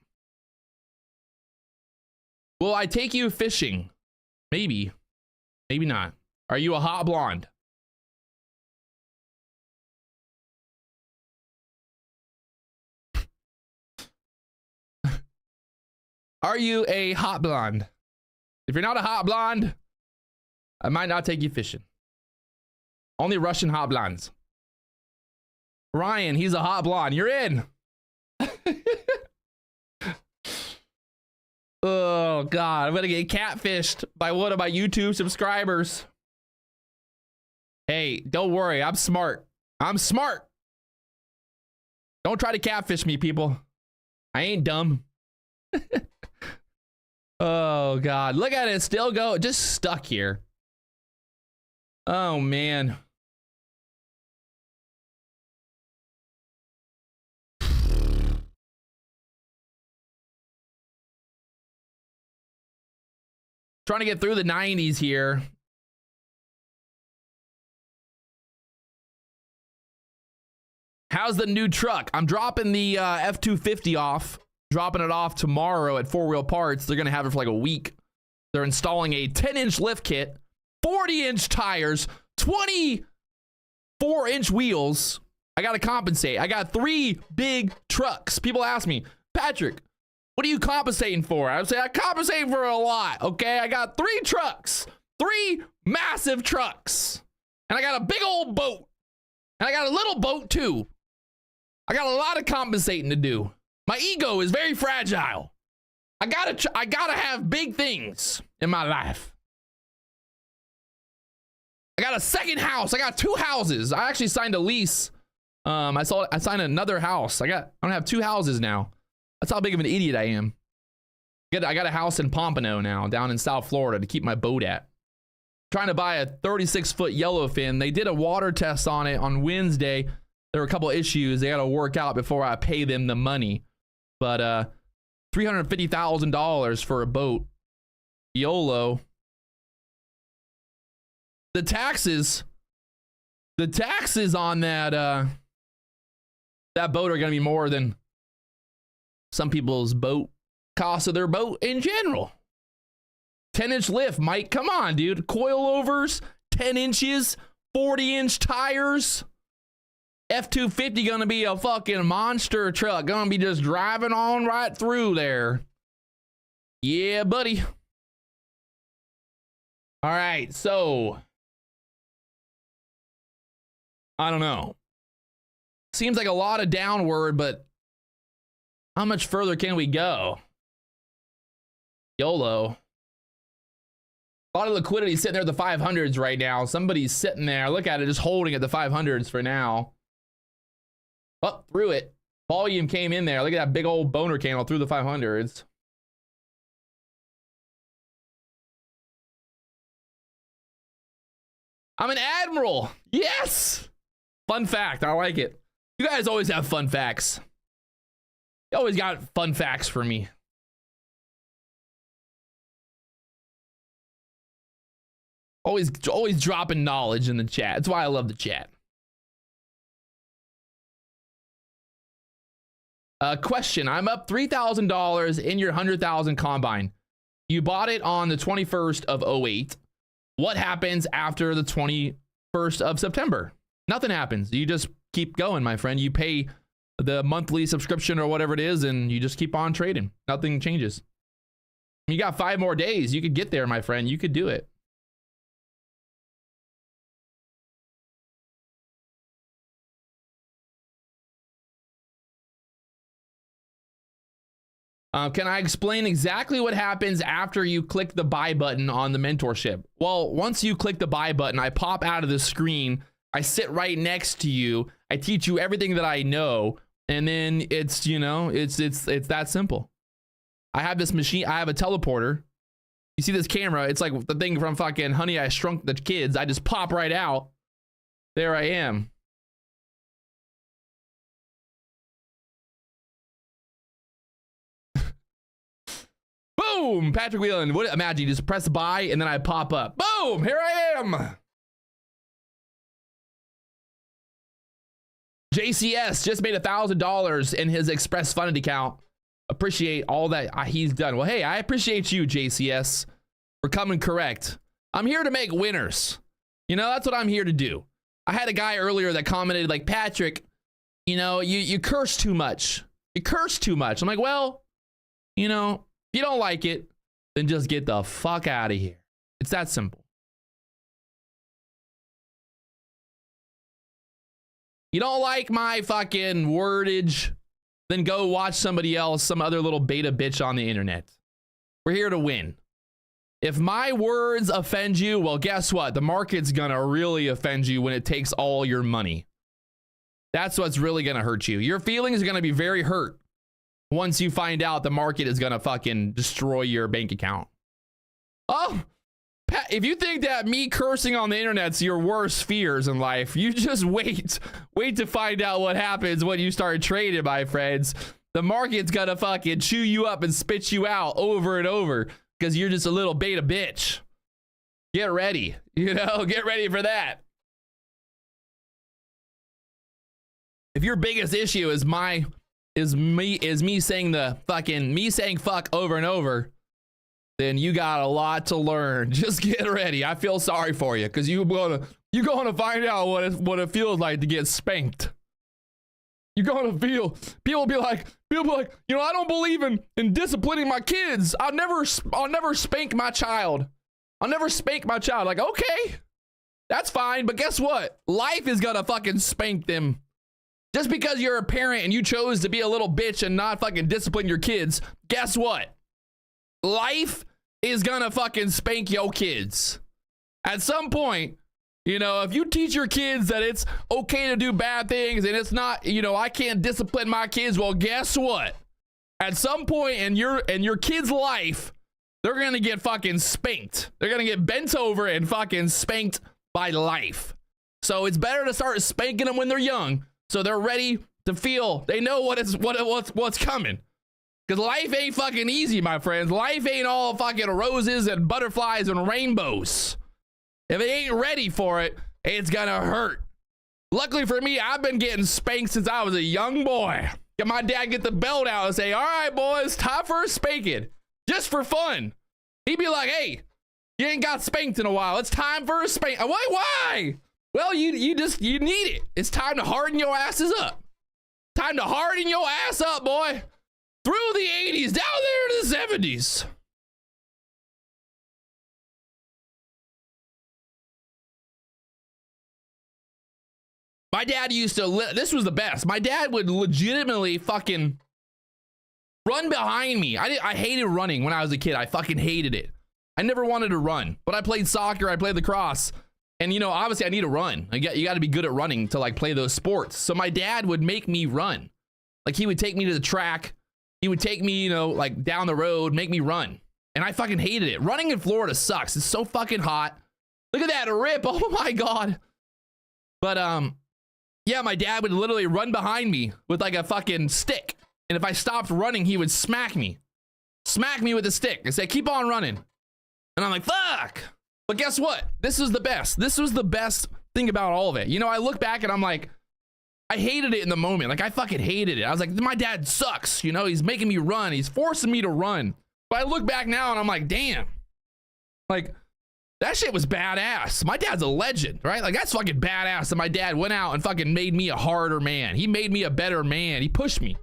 Speaker 1: Will I take you fishing? Maybe. Maybe not. Are you a hot blonde? Are you a hot blonde? If you're not a hot blonde, I might not take you fishing. Only Russian hot blondes. Ryan, he's a hot blonde. You're in. Oh, God. I'm going to get catfished by one of my YouTube subscribers. Hey, don't worry. I'm smart. I'm smart. Don't try to catfish me, people. I ain't dumb. Oh, God. Look at it. Still go. Just stuck here. Oh, man. Trying to get through the 90s here. How's the new truck? I'm dropping the F-250 off. Dropping it off tomorrow at 4 Wheel Parts. They're going to have it for like a week. They're installing a 10-inch lift kit, 40-inch tires, 24-inch wheels. I got to compensate. I got 3 big trucks. People ask me, Patrick, what are you compensating for? I would say I'm compensating for a lot, okay? I got 3 trucks, 3 massive trucks, and I got a big old boat, and I got a little boat too. I got a lot of compensating to do. My ego is very fragile. I gotta have big things in my life. I got a second house. I got 2 houses. I actually signed a lease. I signed another house. I don't have 2 houses now. That's how big of an idiot I am. I got a house in Pompano now, down in South Florida, to keep my boat at. trying to buy a 36-foot yellowfin. They did a water test on it on Wednesday. There were a couple issues they got to work out before I pay them the money. But $350,000 for a boat. YOLO. The taxes on that that boat are going to be more than some people's boat cost of their boat in general. 10-inch lift, Mike. Come on, dude. Coilovers, 10 inches, 40-inch tires. F-250 gonna be a fucking monster truck. Gonna be just driving on right through there. Yeah, buddy. All right, so I don't know. Seems like a lot of downward, but how much further can we go? YOLO. A lot of liquidity sitting there at the 500s right now. Somebody's sitting there. Look at it, just holding at the 500s for now. Up through it. Volume came in there. Look at that big old boner candle through the 500s. I'm an admiral. Yes. Fun fact. I like it. You guys always have fun facts. You always got fun facts for me. Always dropping knowledge in the chat. That's why I love the chat. Question. I'm up $3,000 in your 100,000 combine. You bought it on the 21st of 08. What happens after the 21st of September? Nothing happens. You just keep going, my friend. You pay the monthly subscription or whatever it is, and you just keep on trading. Nothing changes. You got 5 more days. You could get there, my friend. You could do it. Can I explain exactly what happens after you click the buy button on the mentorship? Well, once you click the buy button, I pop out of the screen. I sit right next to you. I teach you everything that I know. And then it's, you know, it's that simple. I have this machine. I have a teleporter. You see this camera? It's like the thing from fucking Honey, I Shrunk the Kids. I just pop right out. There I am. Boom! Patrick Wieland. What, imagine you just press buy and then I pop up. Boom! Here I am. JCS just made $1,000 in his Express Funded account. Appreciate all that he's done. Well, hey, I appreciate you, JCS, for coming correct. I'm here to make winners. You know, that's what I'm here to do. I had a guy earlier that commented like, Patrick, you know, you curse too much. You curse too much. I'm like, well, you know, if you don't like it, then just get the fuck out of here. It's that simple. You don't like my fucking wordage, then go watch somebody else, some other little beta bitch on the internet. We're here to win. If my words offend you, well, guess what? The market's gonna really offend you when it takes all your money. That's what's really gonna hurt you. Your feelings are gonna be very hurt once you find out the market is gonna fucking destroy your bank account. Oh, Pat, if you think that me cursing on the internet's your worst fears in life, you just wait to find out what happens when you start trading, my friends. The market's gonna fucking chew you up and spit you out over and over because you're just a little beta bitch. Get ready, you know, get ready for that. If your biggest issue is me saying fuck over and over, then you got a lot to learn. Just get ready. I feel sorry for you because you're gonna find out what it feels like to get spanked. You're gonna feel people be like, you know, I don't believe in disciplining my kids. I'll never spank my child. I'll never spank my child. Like, okay, that's fine, but guess what? Life is gonna fucking spank them. Just because you're a parent and you chose to be a little bitch and not fucking discipline your kids, guess what? Life is gonna fucking spank your kids. At some point, you know, if you teach your kids that it's okay to do bad things and it's not, you know, I can't discipline my kids, well, guess what? At some point in your kid's life, they're gonna get fucking spanked. They're gonna get bent over and fucking spanked by life. So it's better to start spanking them when they're young, so they're ready to feel, they know what's coming. Because life ain't fucking easy, my friends. Life ain't all fucking roses and butterflies and rainbows. If they ain't ready for it, it's gonna hurt. Luckily for me, I've been getting spanked since I was a young boy. Get my dad get the belt out and say, all right, boys, time for a spanking. Just for fun. He'd be like, hey, you ain't got spanked in a while. It's time for a spank. Why? Well, you need it. It's time to harden your asses up. Time to harden your ass up, boy. Through the 80s, down there to the 70s. My dad used to, this was the best. My dad would legitimately fucking run behind me. I hated running when I was a kid. I fucking hated it. I never wanted to run, but I played soccer, I played lacrosse. And you know, obviously I need to run. You got to be good at running to like play those sports. So my dad would make me run. Like he would take me to the track. He would take me, you know, like down the road, make me run. And I fucking hated it. Running in Florida sucks. It's so fucking hot. Look at that rip. Oh my God. But yeah, my dad would literally run behind me with like a fucking stick. And if I stopped running, he would smack me. Smack me with a stick and say, keep on running. And I'm like, fuck. But guess what? This was the best. This was the best thing about all of it. You know, I look back and I'm like, I hated it in the moment. Like I fucking hated it. I was like, my dad sucks. You know, he's making me run. He's forcing me to run. But I look back now and I'm like, damn. Like that shit was badass. My dad's a legend, right? Like that's fucking badass that my dad went out and fucking made me a harder man. He made me a better man. He pushed me.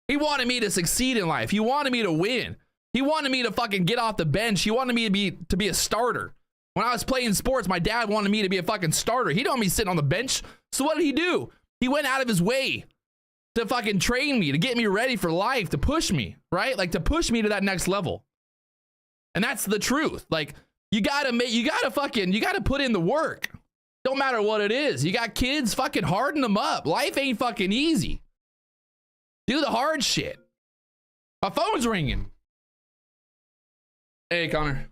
Speaker 1: He wanted me to succeed in life. He wanted me to win. He wanted me to fucking get off the bench. He wanted me to be a starter. When I was playing sports, my dad wanted me to be a fucking starter. He didn't want me sitting on the bench. So what did he do? He went out of his way to fucking train me, to get me ready for life, to push me, right? Like to push me to that next level. And that's the truth. Like you gotta put in the work. Don't matter what it is. You got kids, fucking harden them up. Life ain't fucking easy. Do the hard shit. My phone's ringing. Hey, Connor.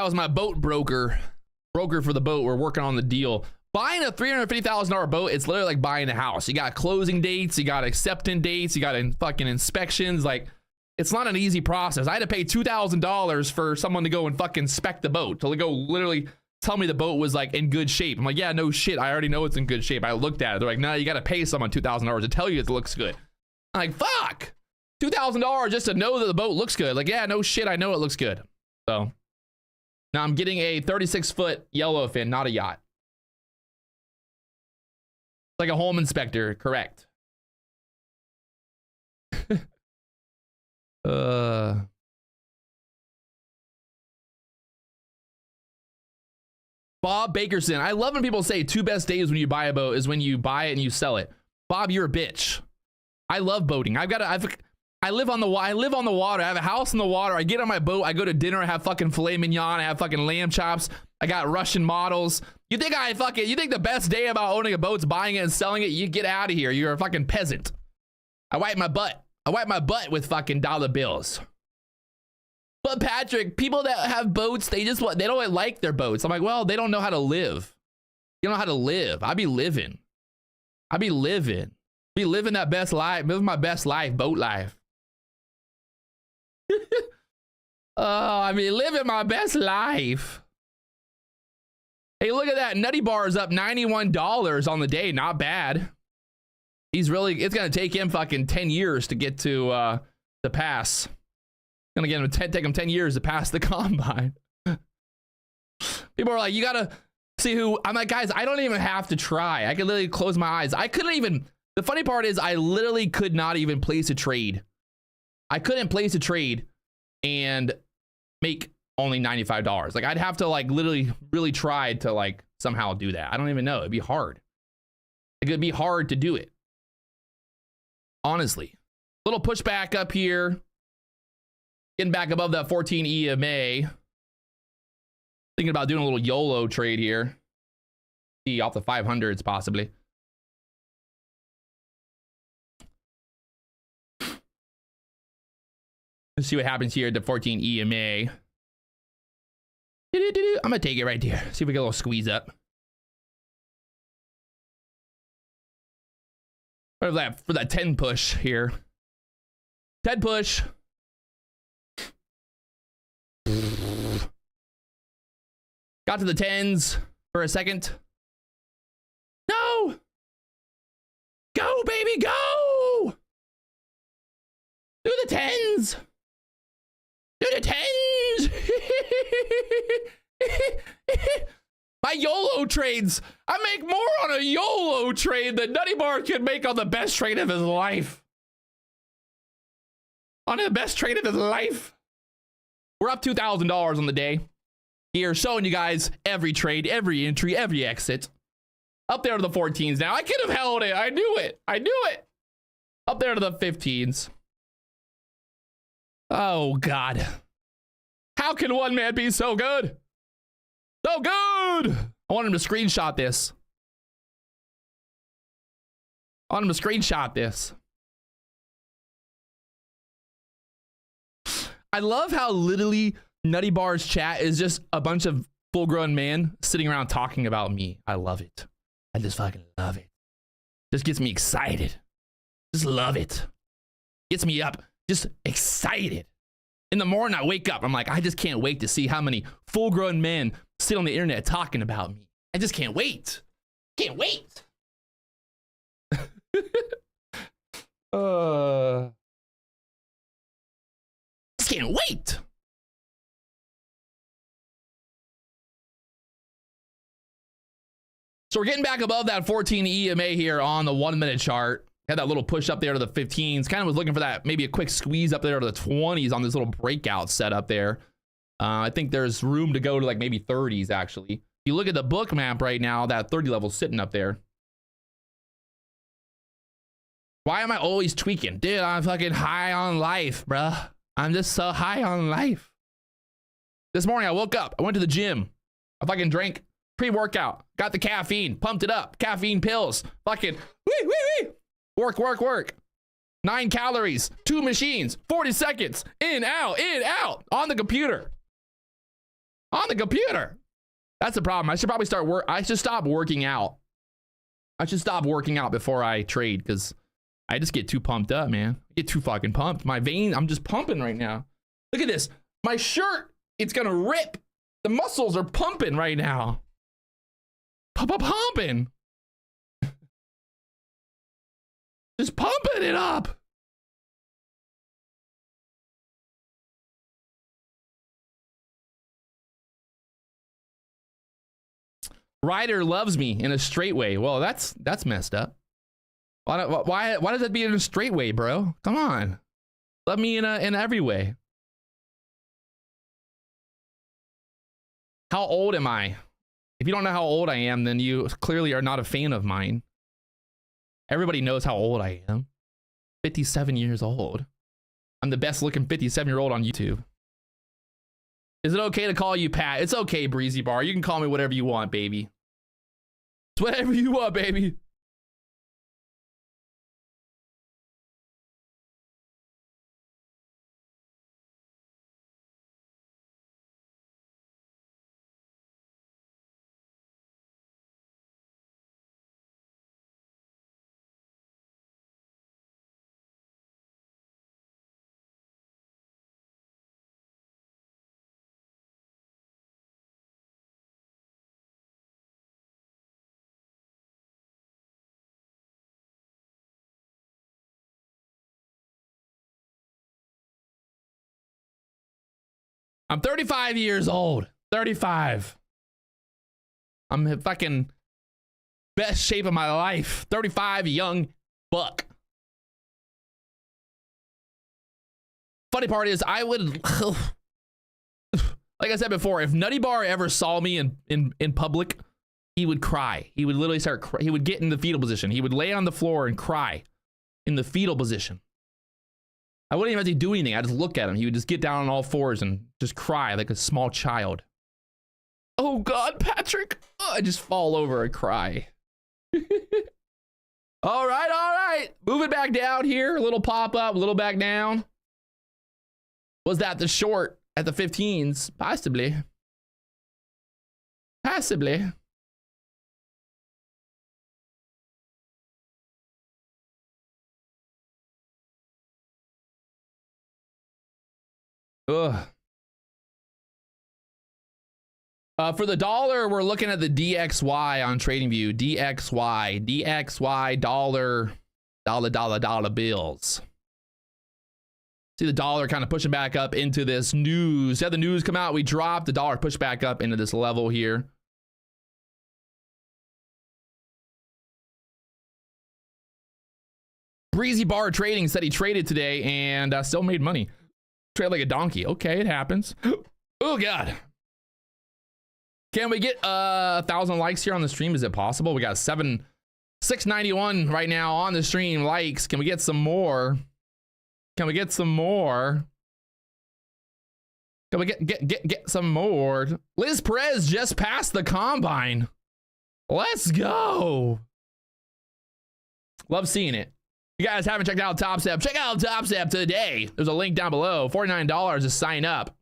Speaker 1: That was my boat broker for the boat. We're working on the deal. Buying a $350,000 boat, it's literally like buying a house. You got closing dates, you got acceptance dates, you got fucking inspections. Like, it's not an easy process. I had to pay $2,000 for someone to go and fucking inspect the boat, to go literally tell me the boat was like in good shape. I'm like, yeah, no shit. I already know it's in good shape. I looked at it. They're like, no, you got to pay someone $2,000 to tell you it looks good. I'm like, fuck, $2,000 just to know that the boat looks good. Like, yeah, no shit. I know it looks good. So now I'm getting a 36-foot yellowfin, not a yacht. Like a home inspector, correct. Bob Bakerson, I love when people say 2 best days when you buy a boat is when you buy it and you sell it. Bob, you're a bitch. I love boating. I live on the water. I have a house in the water. I get on my boat. I go to dinner. I have fucking filet mignon. I have fucking lamb chops. I got Russian models. You think the best day about owning a boat is buying it and selling it? You get out of here. You're a fucking peasant. I wipe my butt. I wipe my butt with fucking dollar bills. But Patrick, people that have boats, they don't like their boats. I'm like, well, they don't know how to live. You don't know how to live. I be living that best life, living my best life, boat life. I mean, living my best life. Hey, look at that. Nutty Bar is up $91 on the day. Not bad. It's going to take him fucking 10 years to get to the pass. It's going to take him 10 years to pass the combine. People are like, you got to see who. I'm like, guys, I don't even have to try. I could literally close my eyes. I couldn't even. The funny part is I literally could not even place a trade. I couldn't place a trade and make only $95. Like, I'd have to like literally really try to like somehow do that. I don't even know. It'd be hard. It could be hard to do it. Honestly. Little pushback up here. Getting back above that 14 EMA. Thinking about doing a little YOLO trade here. See off the 500s possibly. Let's see what happens here at the 14 EMA. I'm gonna take it right there. See if we get a little squeeze up. For that 10 push here. 10 push. Got to the 10s for a second. No! Go, baby, go! Do the 10s! Do the 10s! My YOLO trades. I make more on a YOLO trade than Nutty Bar could make on the best trade of his life. On the best trade of his life. We're up $2,000 on the day. Here, showing you guys every trade, every entry, every exit. Up there to the 14s now. I could have held it. I knew it. I knew it. Up there to the 15s. Oh, God. How can one man be so good? So good. I want him to screenshot this. I want him to screenshot this. I love how literally Nutty Bar's chat is just a bunch of full-grown men sitting around talking about me. I love it. I just fucking love it. Just gets me excited. Just love it. Gets me up. Just excited. In the morning, I wake up. I'm like, I just can't wait to see how many full-grown men sit on the internet talking about me. I just can't wait. Can't wait. Just can't wait. So we're getting back above that 14 EMA here on the 1 minute chart. Had that little push up there to the 15s. Kind of was looking for that, maybe a quick squeeze up there to the 20s on this little breakout set up there. I think there's room to go to like maybe 30s actually. If you look at the book map right now, that 30 level's sitting up there. Why am I always tweaking? Dude, I'm fucking high on life, bruh. I'm just so high on life. This morning I woke up. I went to the gym. I fucking drank pre-workout. Got the caffeine. Pumped it up. Caffeine pills. Fucking wee, wee, wee. Work, work, work. 9 calories. 2 machines. 40 seconds. In, out, on the computer. on the computer. That's the problem. I should probably I should stop working out. I should stop working out before I trade because I just get too pumped up, man. I get too fucking pumped. My vein, I'm just pumping right now. Look at this. My shirt, it's gonna rip. The muscles are pumping right now. Pumping. Just pumping it up. Ryder loves me in a straight way. Well, that's messed up. Why does that be in a straight way, bro? Come on. Love me in every way. How old am I? If you don't know how old I am, then you clearly are not a fan of mine. Everybody knows how old I am. 57 years old. I'm the best looking 57-year-old on YouTube. Is it okay to call you Pat? It's okay, Breezy Bar. You can call me whatever you want, baby. It's whatever you want, baby. I'm 35 years old. 35. I'm in fucking best shape of my life. 35, young buck. Funny part is I would, like I said before, if Nutty Bar ever saw me in public, he would cry. He would literally he would get in the fetal position. He would lay on the floor and cry in the fetal position. I wouldn't even have to do anything. I'd just look at him. He would just get down on all fours and just cry like a small child. Oh God, Patrick. Oh, I just fall over and cry. All right. Moving back down here. A little pop up, a little back down. Was that the short at the 15s? Possibly. Possibly. Ugh. For the dollar, we're looking at the DXY on TradingView. DXY, dollar bills. See the dollar kind of pushing back up into this news. Had the news come out, we dropped. The dollar pushed back up into this level here. Breezy Bar Trading said he traded today and still made money. Trade like a donkey. Okay, it happens. Oh God. Can we get 1,000 likes here on the stream? Is it possible? We got 691 right now on the stream likes. Can we get some more? Can we get some more? Can we get some more? Liz Perez just passed the combine. Let's go. Love seeing it. You guys haven't checked out Topstep, check out Topstep today. There's a link down below. $49 to sign up.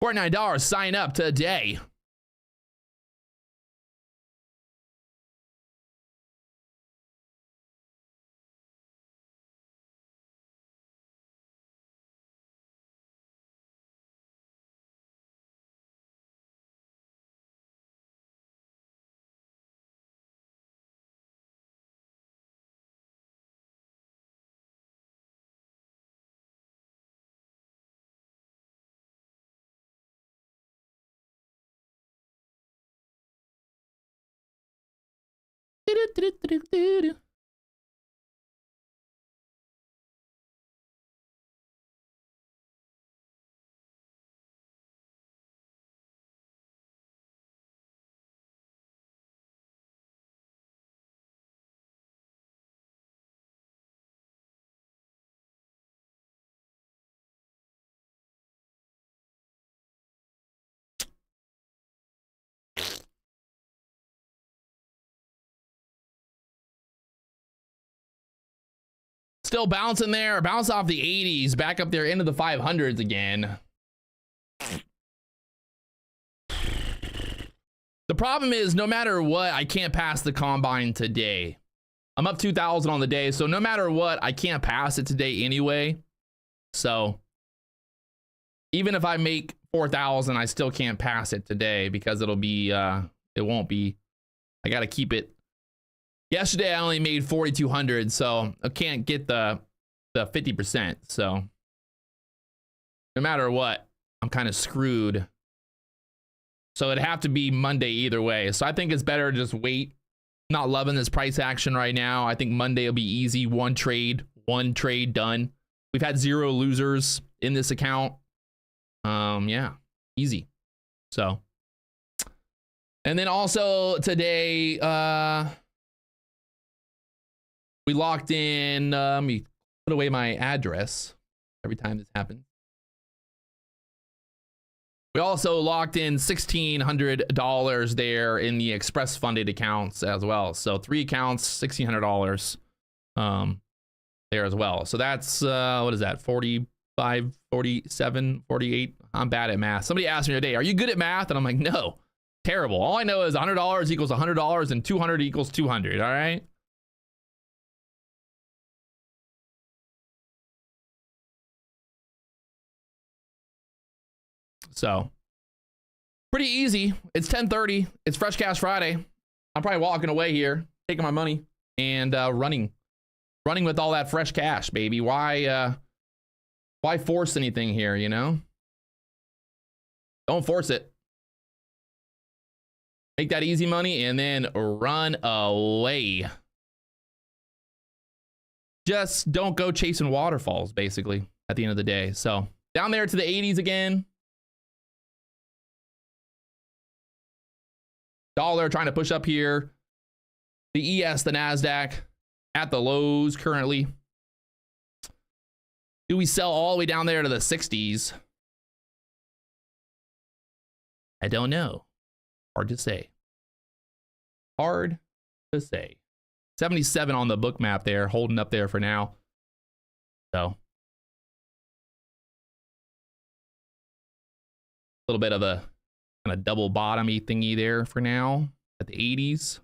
Speaker 1: $49, sign up today. Still bouncing there, bounce off the 80s, back up there into the 500s again. The problem is, no matter what, I can't pass the combine today. I'm up 2,000 on the day, so no matter what, I can't pass it today anyway. So even if I make 4,000, I still can't pass it today because it'll be, it won't be. I got to keep it. Yesterday, I only made 4,200, so I can't get the 50%. So no matter what, I'm kind of screwed. So it'd have to be Monday either way. So I think it's better to just wait. Not loving this price action right now. I think Monday will be easy. One trade done. We've had 0 losers in this account. Yeah, easy. So, and then also today, we locked in, let me put away my address every time this happens. We also locked in $1,600 there in the express funded accounts as well. So 3 accounts, $1,600 there as well. So that's, what is that? 45, 47, 48. I'm bad at math. Somebody asked me today, are you good at math? And I'm like, no, terrible. All I know is $100 equals $100 and 200 equals 200. All right. So pretty easy. It's 10:30. It's Fresh Cash Friday. I'm probably walking away here, taking my money and running with all that fresh cash, baby. Why force anything here, you know? Don't force it. Make that easy money and then run away. Just don't go chasing waterfalls, basically, at the end of the day. So down there to the 80s again. Dollar trying to push up here. The ES, the NASDAQ, at the lows currently. Do we sell all the way down there to the 60s? I don't know. Hard to say. Hard to say. 77 on the book map there, holding up there for now. So a little bit of a kind of double bottomy thingy there for now at the 80s.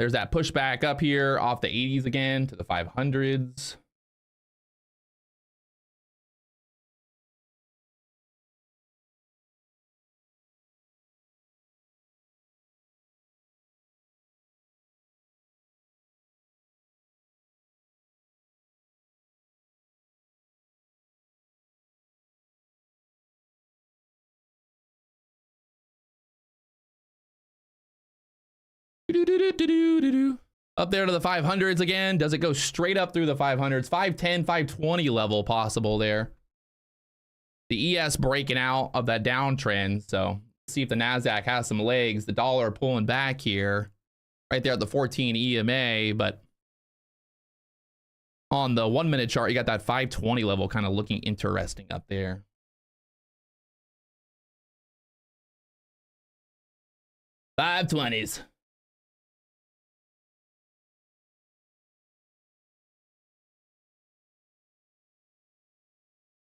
Speaker 1: There's that pushback up here off the 80s again to the 500s. Up there to the 500s again. Does it go straight up through the 500s? 510, 520 level possible there. The ES breaking out of that downtrend. So let's see if the NASDAQ has some legs. The dollar pulling back here. Right there at the 14 EMA. But on the 1 minute chart, you got that 520 level kind of looking interesting up there. $520s.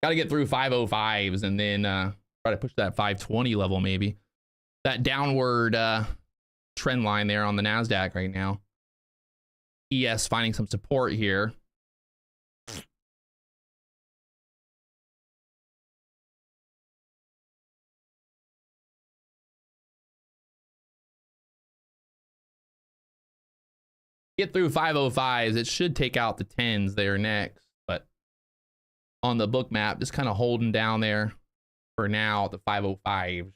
Speaker 1: Got to get through 505s and then try to push that 520 level maybe. That downward trend line there on the NASDAQ right now. ES finding some support here. Get through 505s. It should take out the 10s there next. But on the book map, just kind of holding down there for now at the 505s.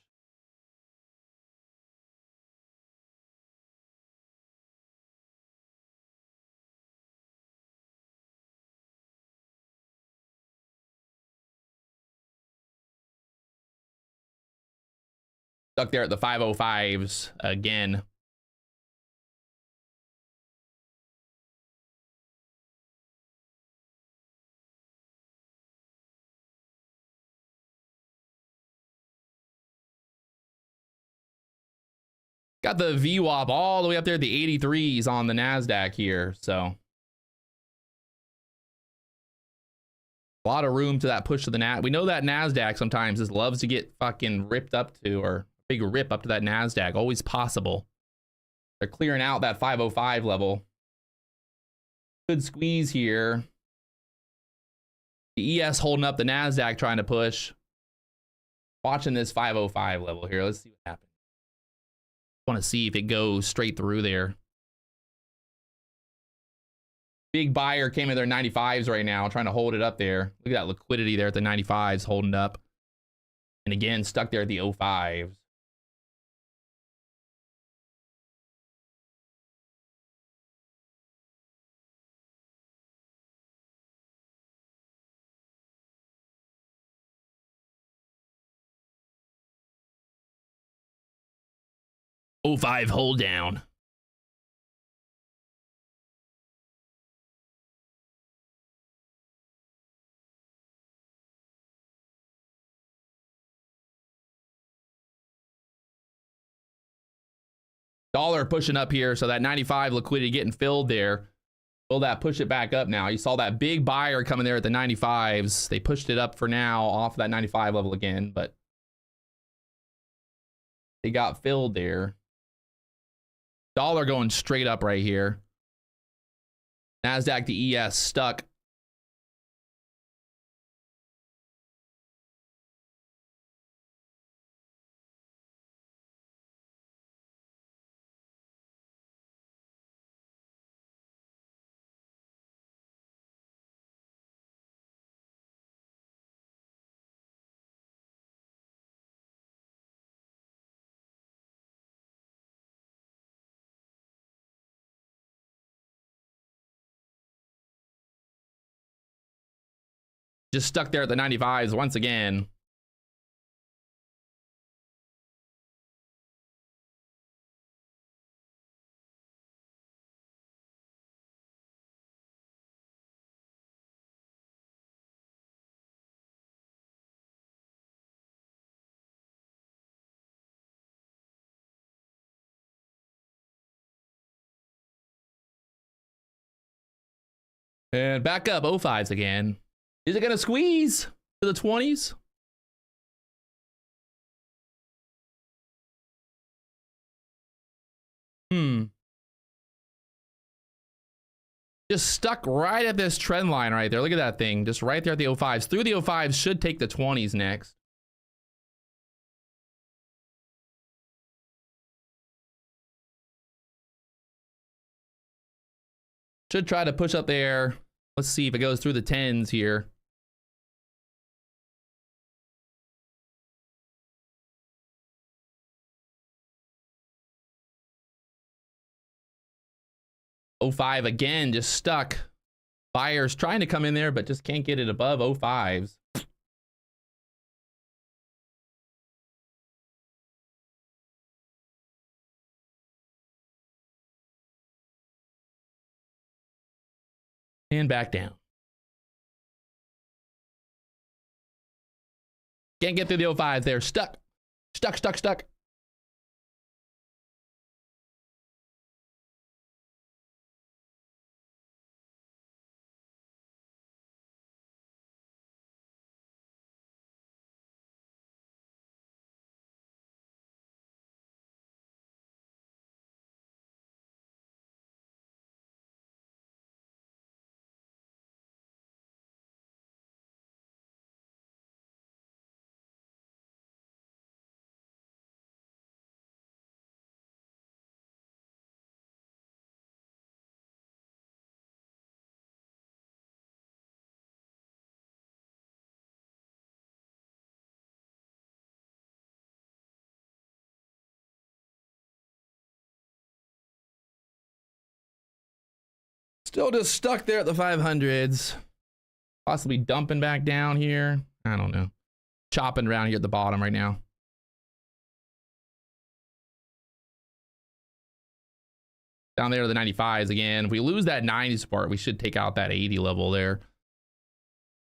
Speaker 1: Stuck there at the 505s again. Got the VWAP all the way up there at the 83s on the NASDAQ here. So A lot of room to that push to the Nat. We know that NASDAQ sometimes just loves to get fucking ripped up to, or big rip up to that NASDAQ. Always possible. They're clearing out that 505 level. Good squeeze here. The ES holding up the NASDAQ trying to push. Watching this 505 level here. Let's see what happens. Want to see if it goes straight through there. Big buyer came in their 95s right now, trying to hold it up there. Look at that liquidity there at the 95s holding up. And again, stuck there at the 05s. '05 hold down. Dollar pushing up here, so that 95 liquidity getting filled there. Will that push it back up now? You saw that big buyer coming there at the 95s. They pushed it up for now off of that 95 level again, but they got filled there. Dollar going straight up right here. NASDAQ to ES stuck. Just stuck there at the 95s once again. And back up, 05s again. Is it gonna squeeze to the 20s? Just stuck right at this trend line right there. Look at that thing. Just right there at the 05s. Through the 05s, should take the 20s next. Should try to push up there. Let's see if it goes through the 10s here. '05 again, just stuck. Buyers trying to come in there, but just can't get it above '05s. And back down. Can't get through the 05s there. Stuck. Stuck, stuck, stuck. Still just stuck there at the 500s. Possibly dumping back down here. I don't know. Chopping around here at the bottom right now. Down there to the 95s again. If we lose that 90 support, we should take out that 80 level there.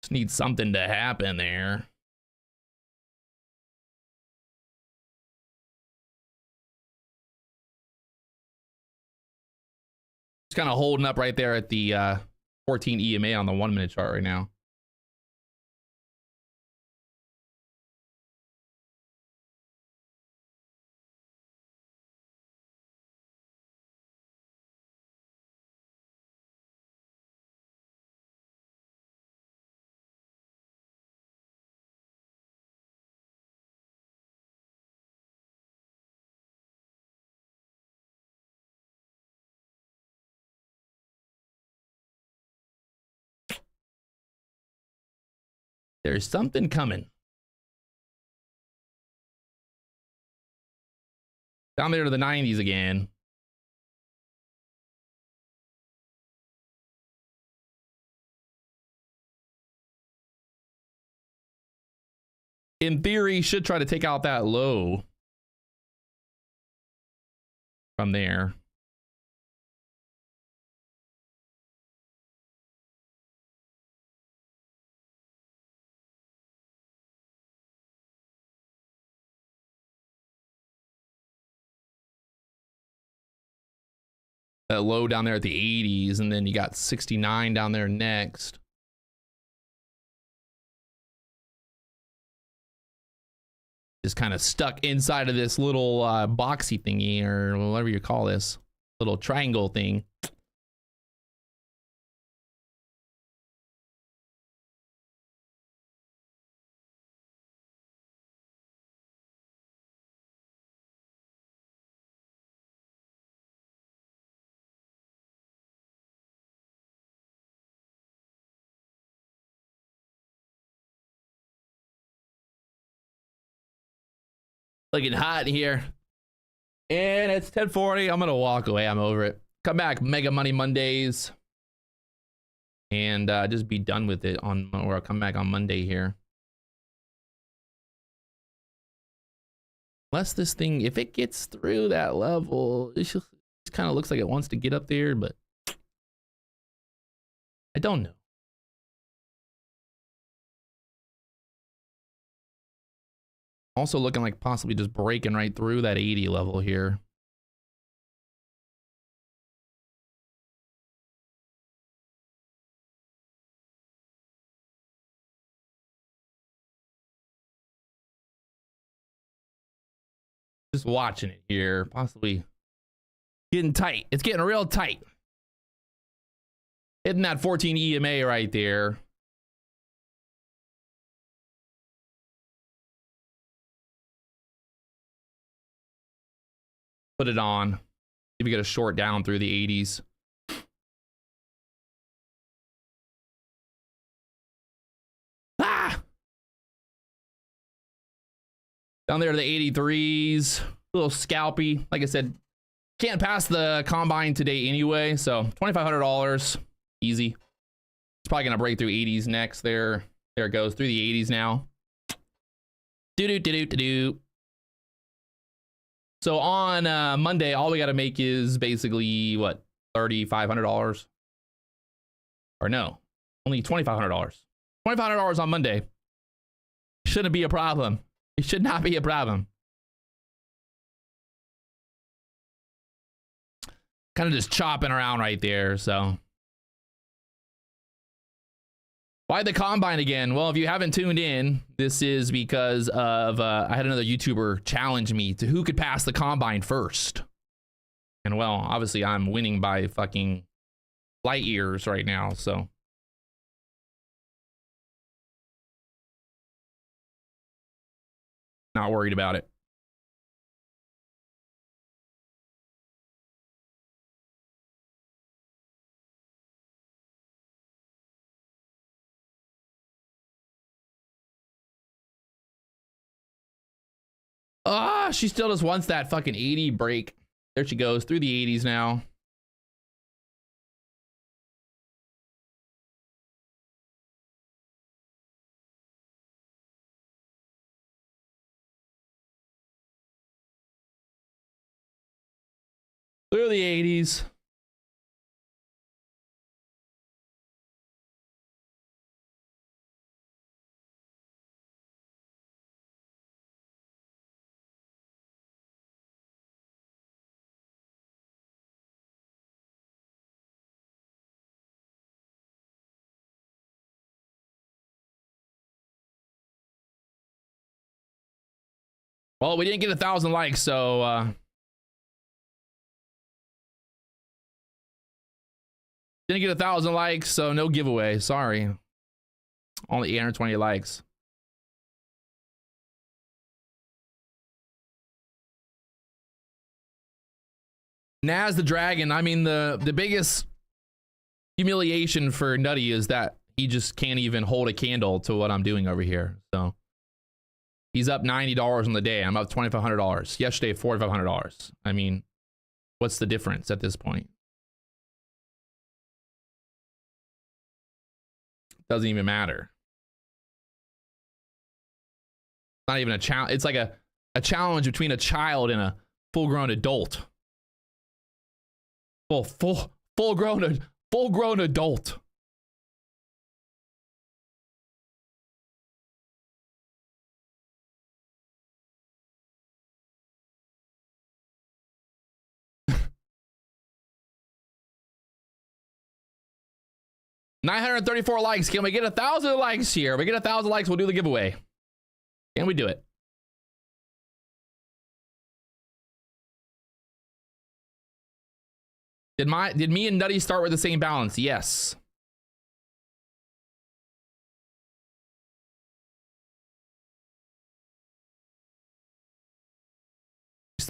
Speaker 1: Just need something to happen there. It's kind of holding up right there at the 14 EMA on the 1 minute chart right now. There's something coming. Down there to the 90s again. In theory, should try to take out that low from there. That low down there at the 80s, and then you got 69 down there next. Just kind of stuck inside of this little boxy thingy, or whatever you call this little triangle thing. Looking hot here. And it's 10:40. I'm gonna walk away. I'm over it. Come back, Mega Money Mondays. And just be done with it on, or I'll come back on Monday here. Unless this thing, if it gets through that level, it just kind of looks like it wants to get up there, but I don't know. Also looking like possibly just breaking right through that 80 level here. Just watching it here, possibly getting tight. It's getting real tight. Hitting that 14 EMA right there. Put it on. If you get a short down through the 80s. Ah! Down there to the 83s. A little scalpy. Like I said, can't pass the combine today anyway. So $2,500. Easy. It's probably going to break through 80s next. There it goes. Through the 80s now. Do-do-do-do-do-do. So on Monday, all we got to make is basically, what, $3,500? Or no, only $2,500. $2,500 on Monday. Shouldn't be a problem. It should not be a problem. Kind of just chopping around right there, so. Why the combine again? Well, if you haven't tuned in, this is because of I had another YouTuber challenge me to who could pass the combine first. And well, obviously I'm winning by fucking light years right now, so. Not worried about it. Ah, she still just wants that fucking 80 break. There she goes through the 80s now. Through the 80s. Well, we didn't get 1,000 likes, so didn't get 1,000 likes, so no giveaway. Sorry. Only 820 likes. Naz the Dragon. I mean, the biggest humiliation for Nutty is that he just can't even hold a candle to what I'm doing over here. So he's up $90 on the day. I'm up $2,500. Yesterday, $4,500. I mean, what's the difference at this point? Doesn't even matter. Not even a challenge. It's like a challenge between a child and a full-grown adult. Full-grown adult. $934 likes. Can we get 1,000 likes here? If we get 1,000 likes, we'll do the giveaway. Can we do it? Did me and Nutty start with the same balance? Yes.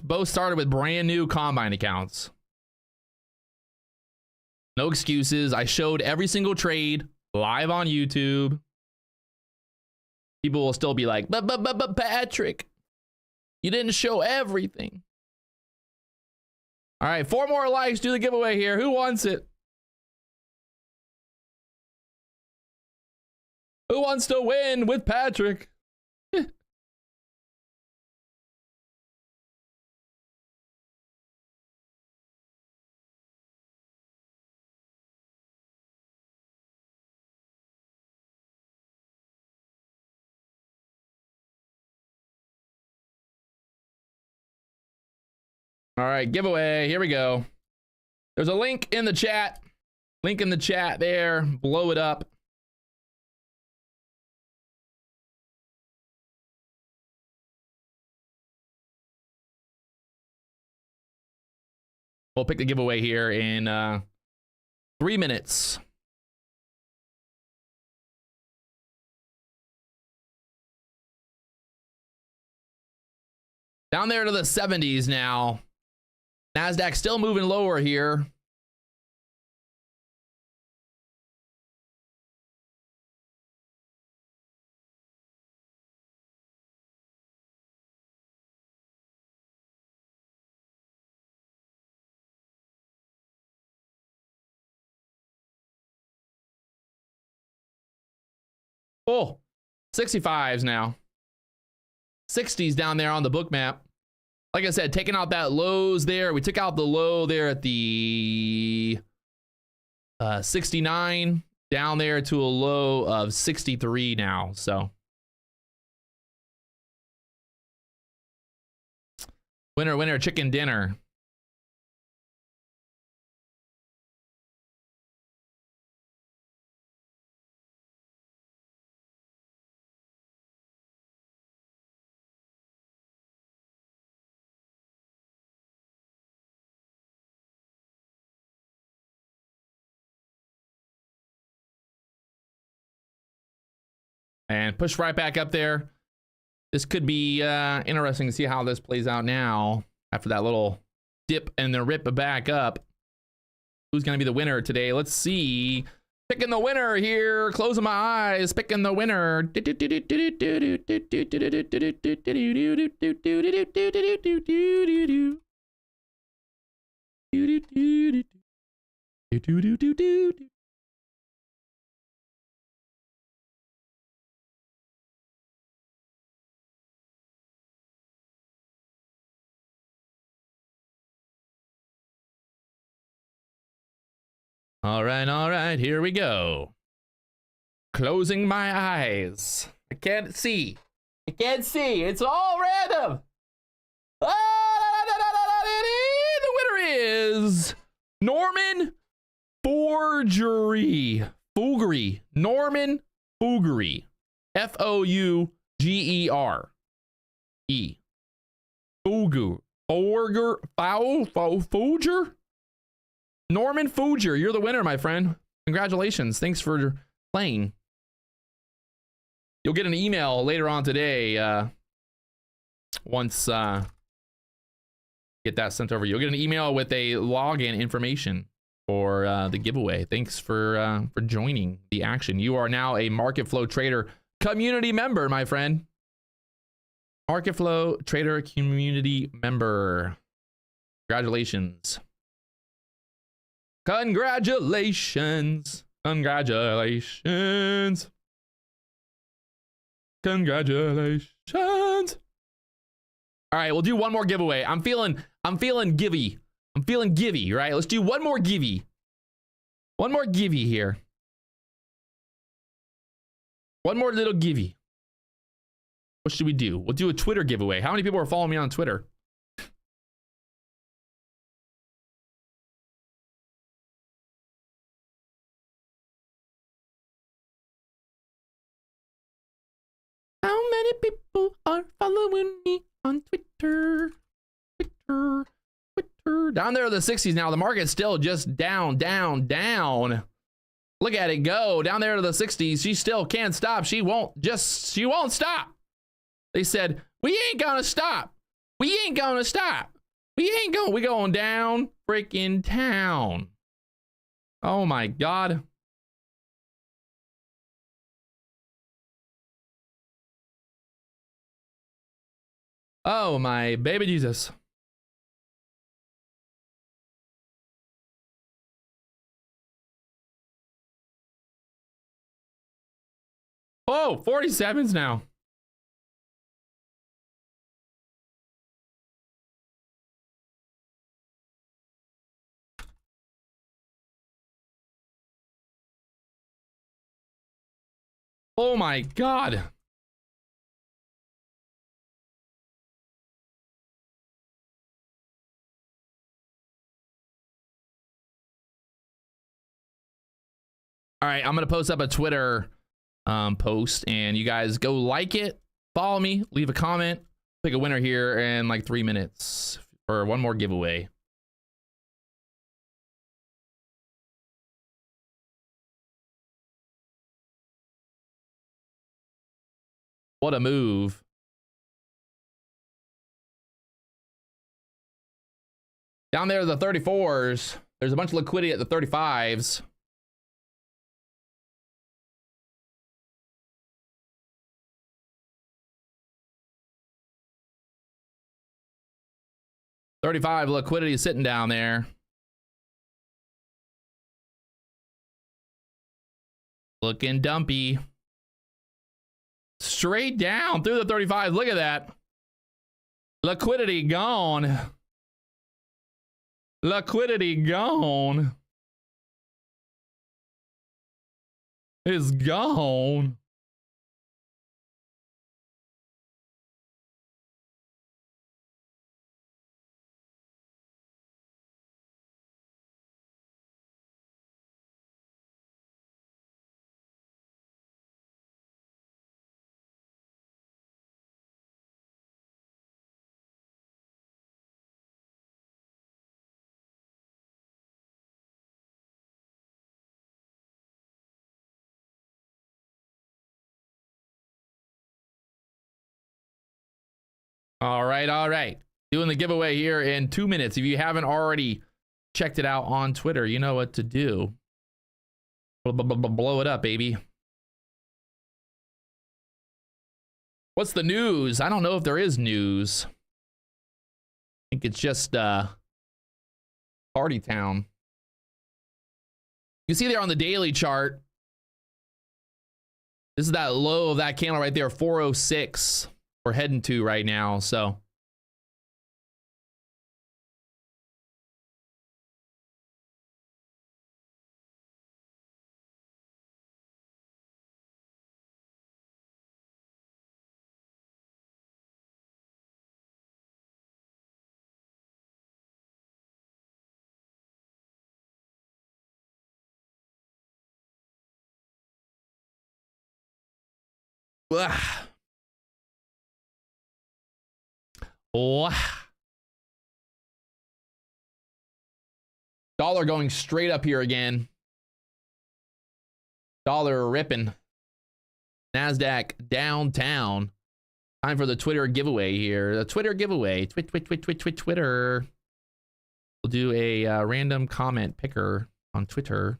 Speaker 1: Both started with brand new Combine accounts. No excuses. I showed every single trade live on YouTube. People will still be like, but Patrick, you didn't show everything. All right, 4 more likes. Do the giveaway here. Who wants it? Who wants to win with Patrick? All right, giveaway. Here we go. There's a link in the chat. Link in the chat there. Blow it up. We'll pick the giveaway here in 3 minutes. Down there to the 70s now. NASDAQ still moving lower here. Oh, 65s now. 60s down there on the book map. Like I said, taking out that lows there. We took out the low there at the 69, down there to a low of 63 now. So winner, winner, chicken dinner. And push right back up there. This could be interesting to see how this plays out now after that little dip and then rip back up. Who's going to be the winner today? Let's see. Picking the winner here. Closing my eyes. Picking the winner. All right, here we go. Closing my eyes. I can't see. I can't see. It's all random. The winner is Norman Fougere. Norman Fougere. F-O-U-G-E-R-E. Fougere? Norman Fougere, you're the winner, my friend. Congratulations. Thanks for playing. You'll get an email later on today once get that sent over. You'll get an email with a login information for the giveaway. Thanks for joining the action. You are now a Market Flow Trader community member, my friend. Market Flow Trader community member. Congratulations. Congratulations. Congratulations. Congratulations. All right, we'll do one more giveaway. I'm feeling givey. I'm feeling givey, right? Let's do one more givey. One more givey here. One more little givey. What should we do? We'll do a Twitter giveaway. How many people are following me on Twitter? How many people are following me on Twitter? Twitter. Down there in the 60s now. The market's still just down, down, down. Look at it go. Down there to the 60s. She still can't stop. She won't stop. They said, we ain't gonna stop. We ain't gonna stop. We going down freaking town. Oh my God. Oh my baby Jesus. Oh, 47s now. Oh my God. All right, I'm gonna post up a Twitter post, and you guys go like it, follow me, leave a comment, pick a winner here in like 3 minutes for one more giveaway. What a move. Down there, the 34s. There's a bunch of liquidity at the 35s. $35 liquidity sitting down there. Looking dumpy. Straight down through the 35. Look at that. Liquidity gone. Liquidity gone. It's gone. All right. Doing the giveaway here in 2 minutes. If you haven't already checked it out on Twitter, you know what to do. Blow it up, baby. What's the news? I don't know if there is news. I think it's just party town. You see there on the daily chart, this is that low of that candle right there, 406. We're heading to right now, so. Oh. Dollar going straight up here again. Dollar ripping. NASDAQ downtown. Time for the Twitter giveaway here. The Twitter giveaway. Twitter. We'll do a random comment picker. on Twitter.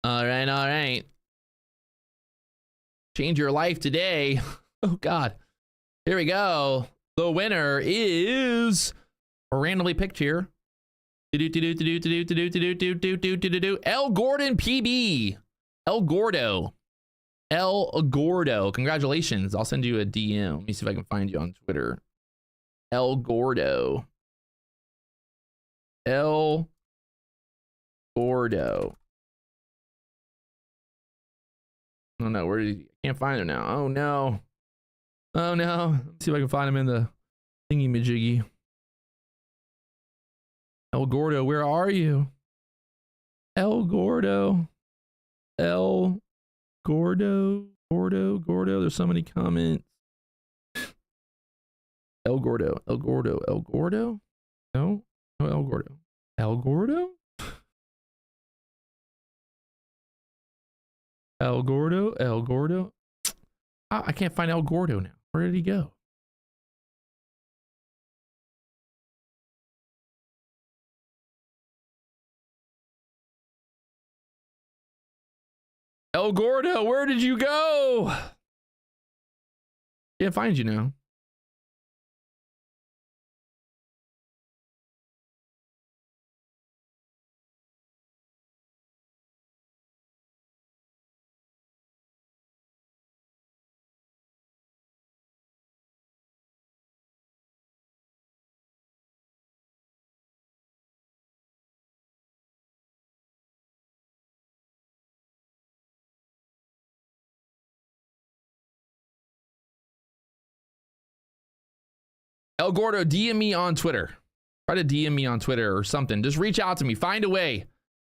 Speaker 1: All right. Change your life today. Oh God. Here we go. The winner is randomly picked here. El Gordon PB. El Gordo. El Gordo. Congratulations. I'll send you a DM. Let me see if I can find you on Twitter. El Gordo. El Gordo. Oh no, where did he? I can't find her now. Oh no. Oh no. Let's see if I can find him in the thingy majiggy. El Gordo, where are you? El Gordo. El Gordo. Gordo. There's so many comments. El Gordo. El Gordo. El Gordo? No? No, El Gordo. El Gordo? El Gordo, El Gordo. I can't find El Gordo now. Where did he go? El Gordo, where did you go? Can't find you now. El Gordo, DM me on Twitter. Try to DM me on Twitter or something. Just reach out to me. Find a way.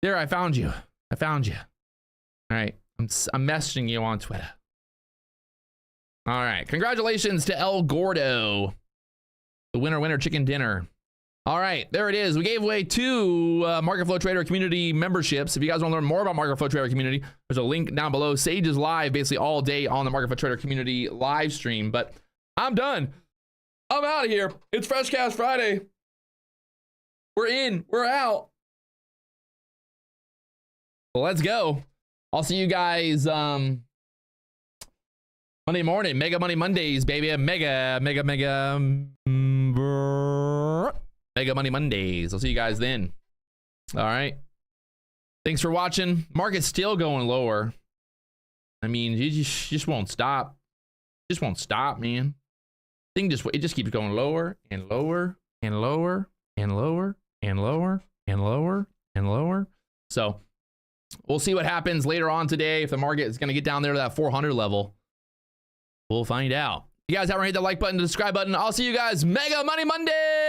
Speaker 1: There, I found you. I found you. All right. I'm messaging you on Twitter. All right. Congratulations to El Gordo. The winner chicken dinner. All right. There it is. We gave away 2 Market Flow Trader community memberships. If you guys want to learn more about Market Flow Trader community, there's a link down below. Sage is live basically all day on the Market Flow Trader community live stream. But I'm done. I'm out of here. It's Freshcast Friday. We're in. We're out. Well, let's go. I'll see you guys Monday morning. Mega Money Mondays, baby. Mega Money Mondays. I'll see you guys then. All right. Thanks for watching. Market's still going lower. I mean, it just won't stop. Just won't stop, man. It just keeps going lower and lower and lower and lower and lower and lower and lower. So we'll see what happens later on today. If the market is going to get down there to that 400 level, we'll find out. You guys haven't hit the like button, the subscribe button. I'll see you guys Mega Money Monday.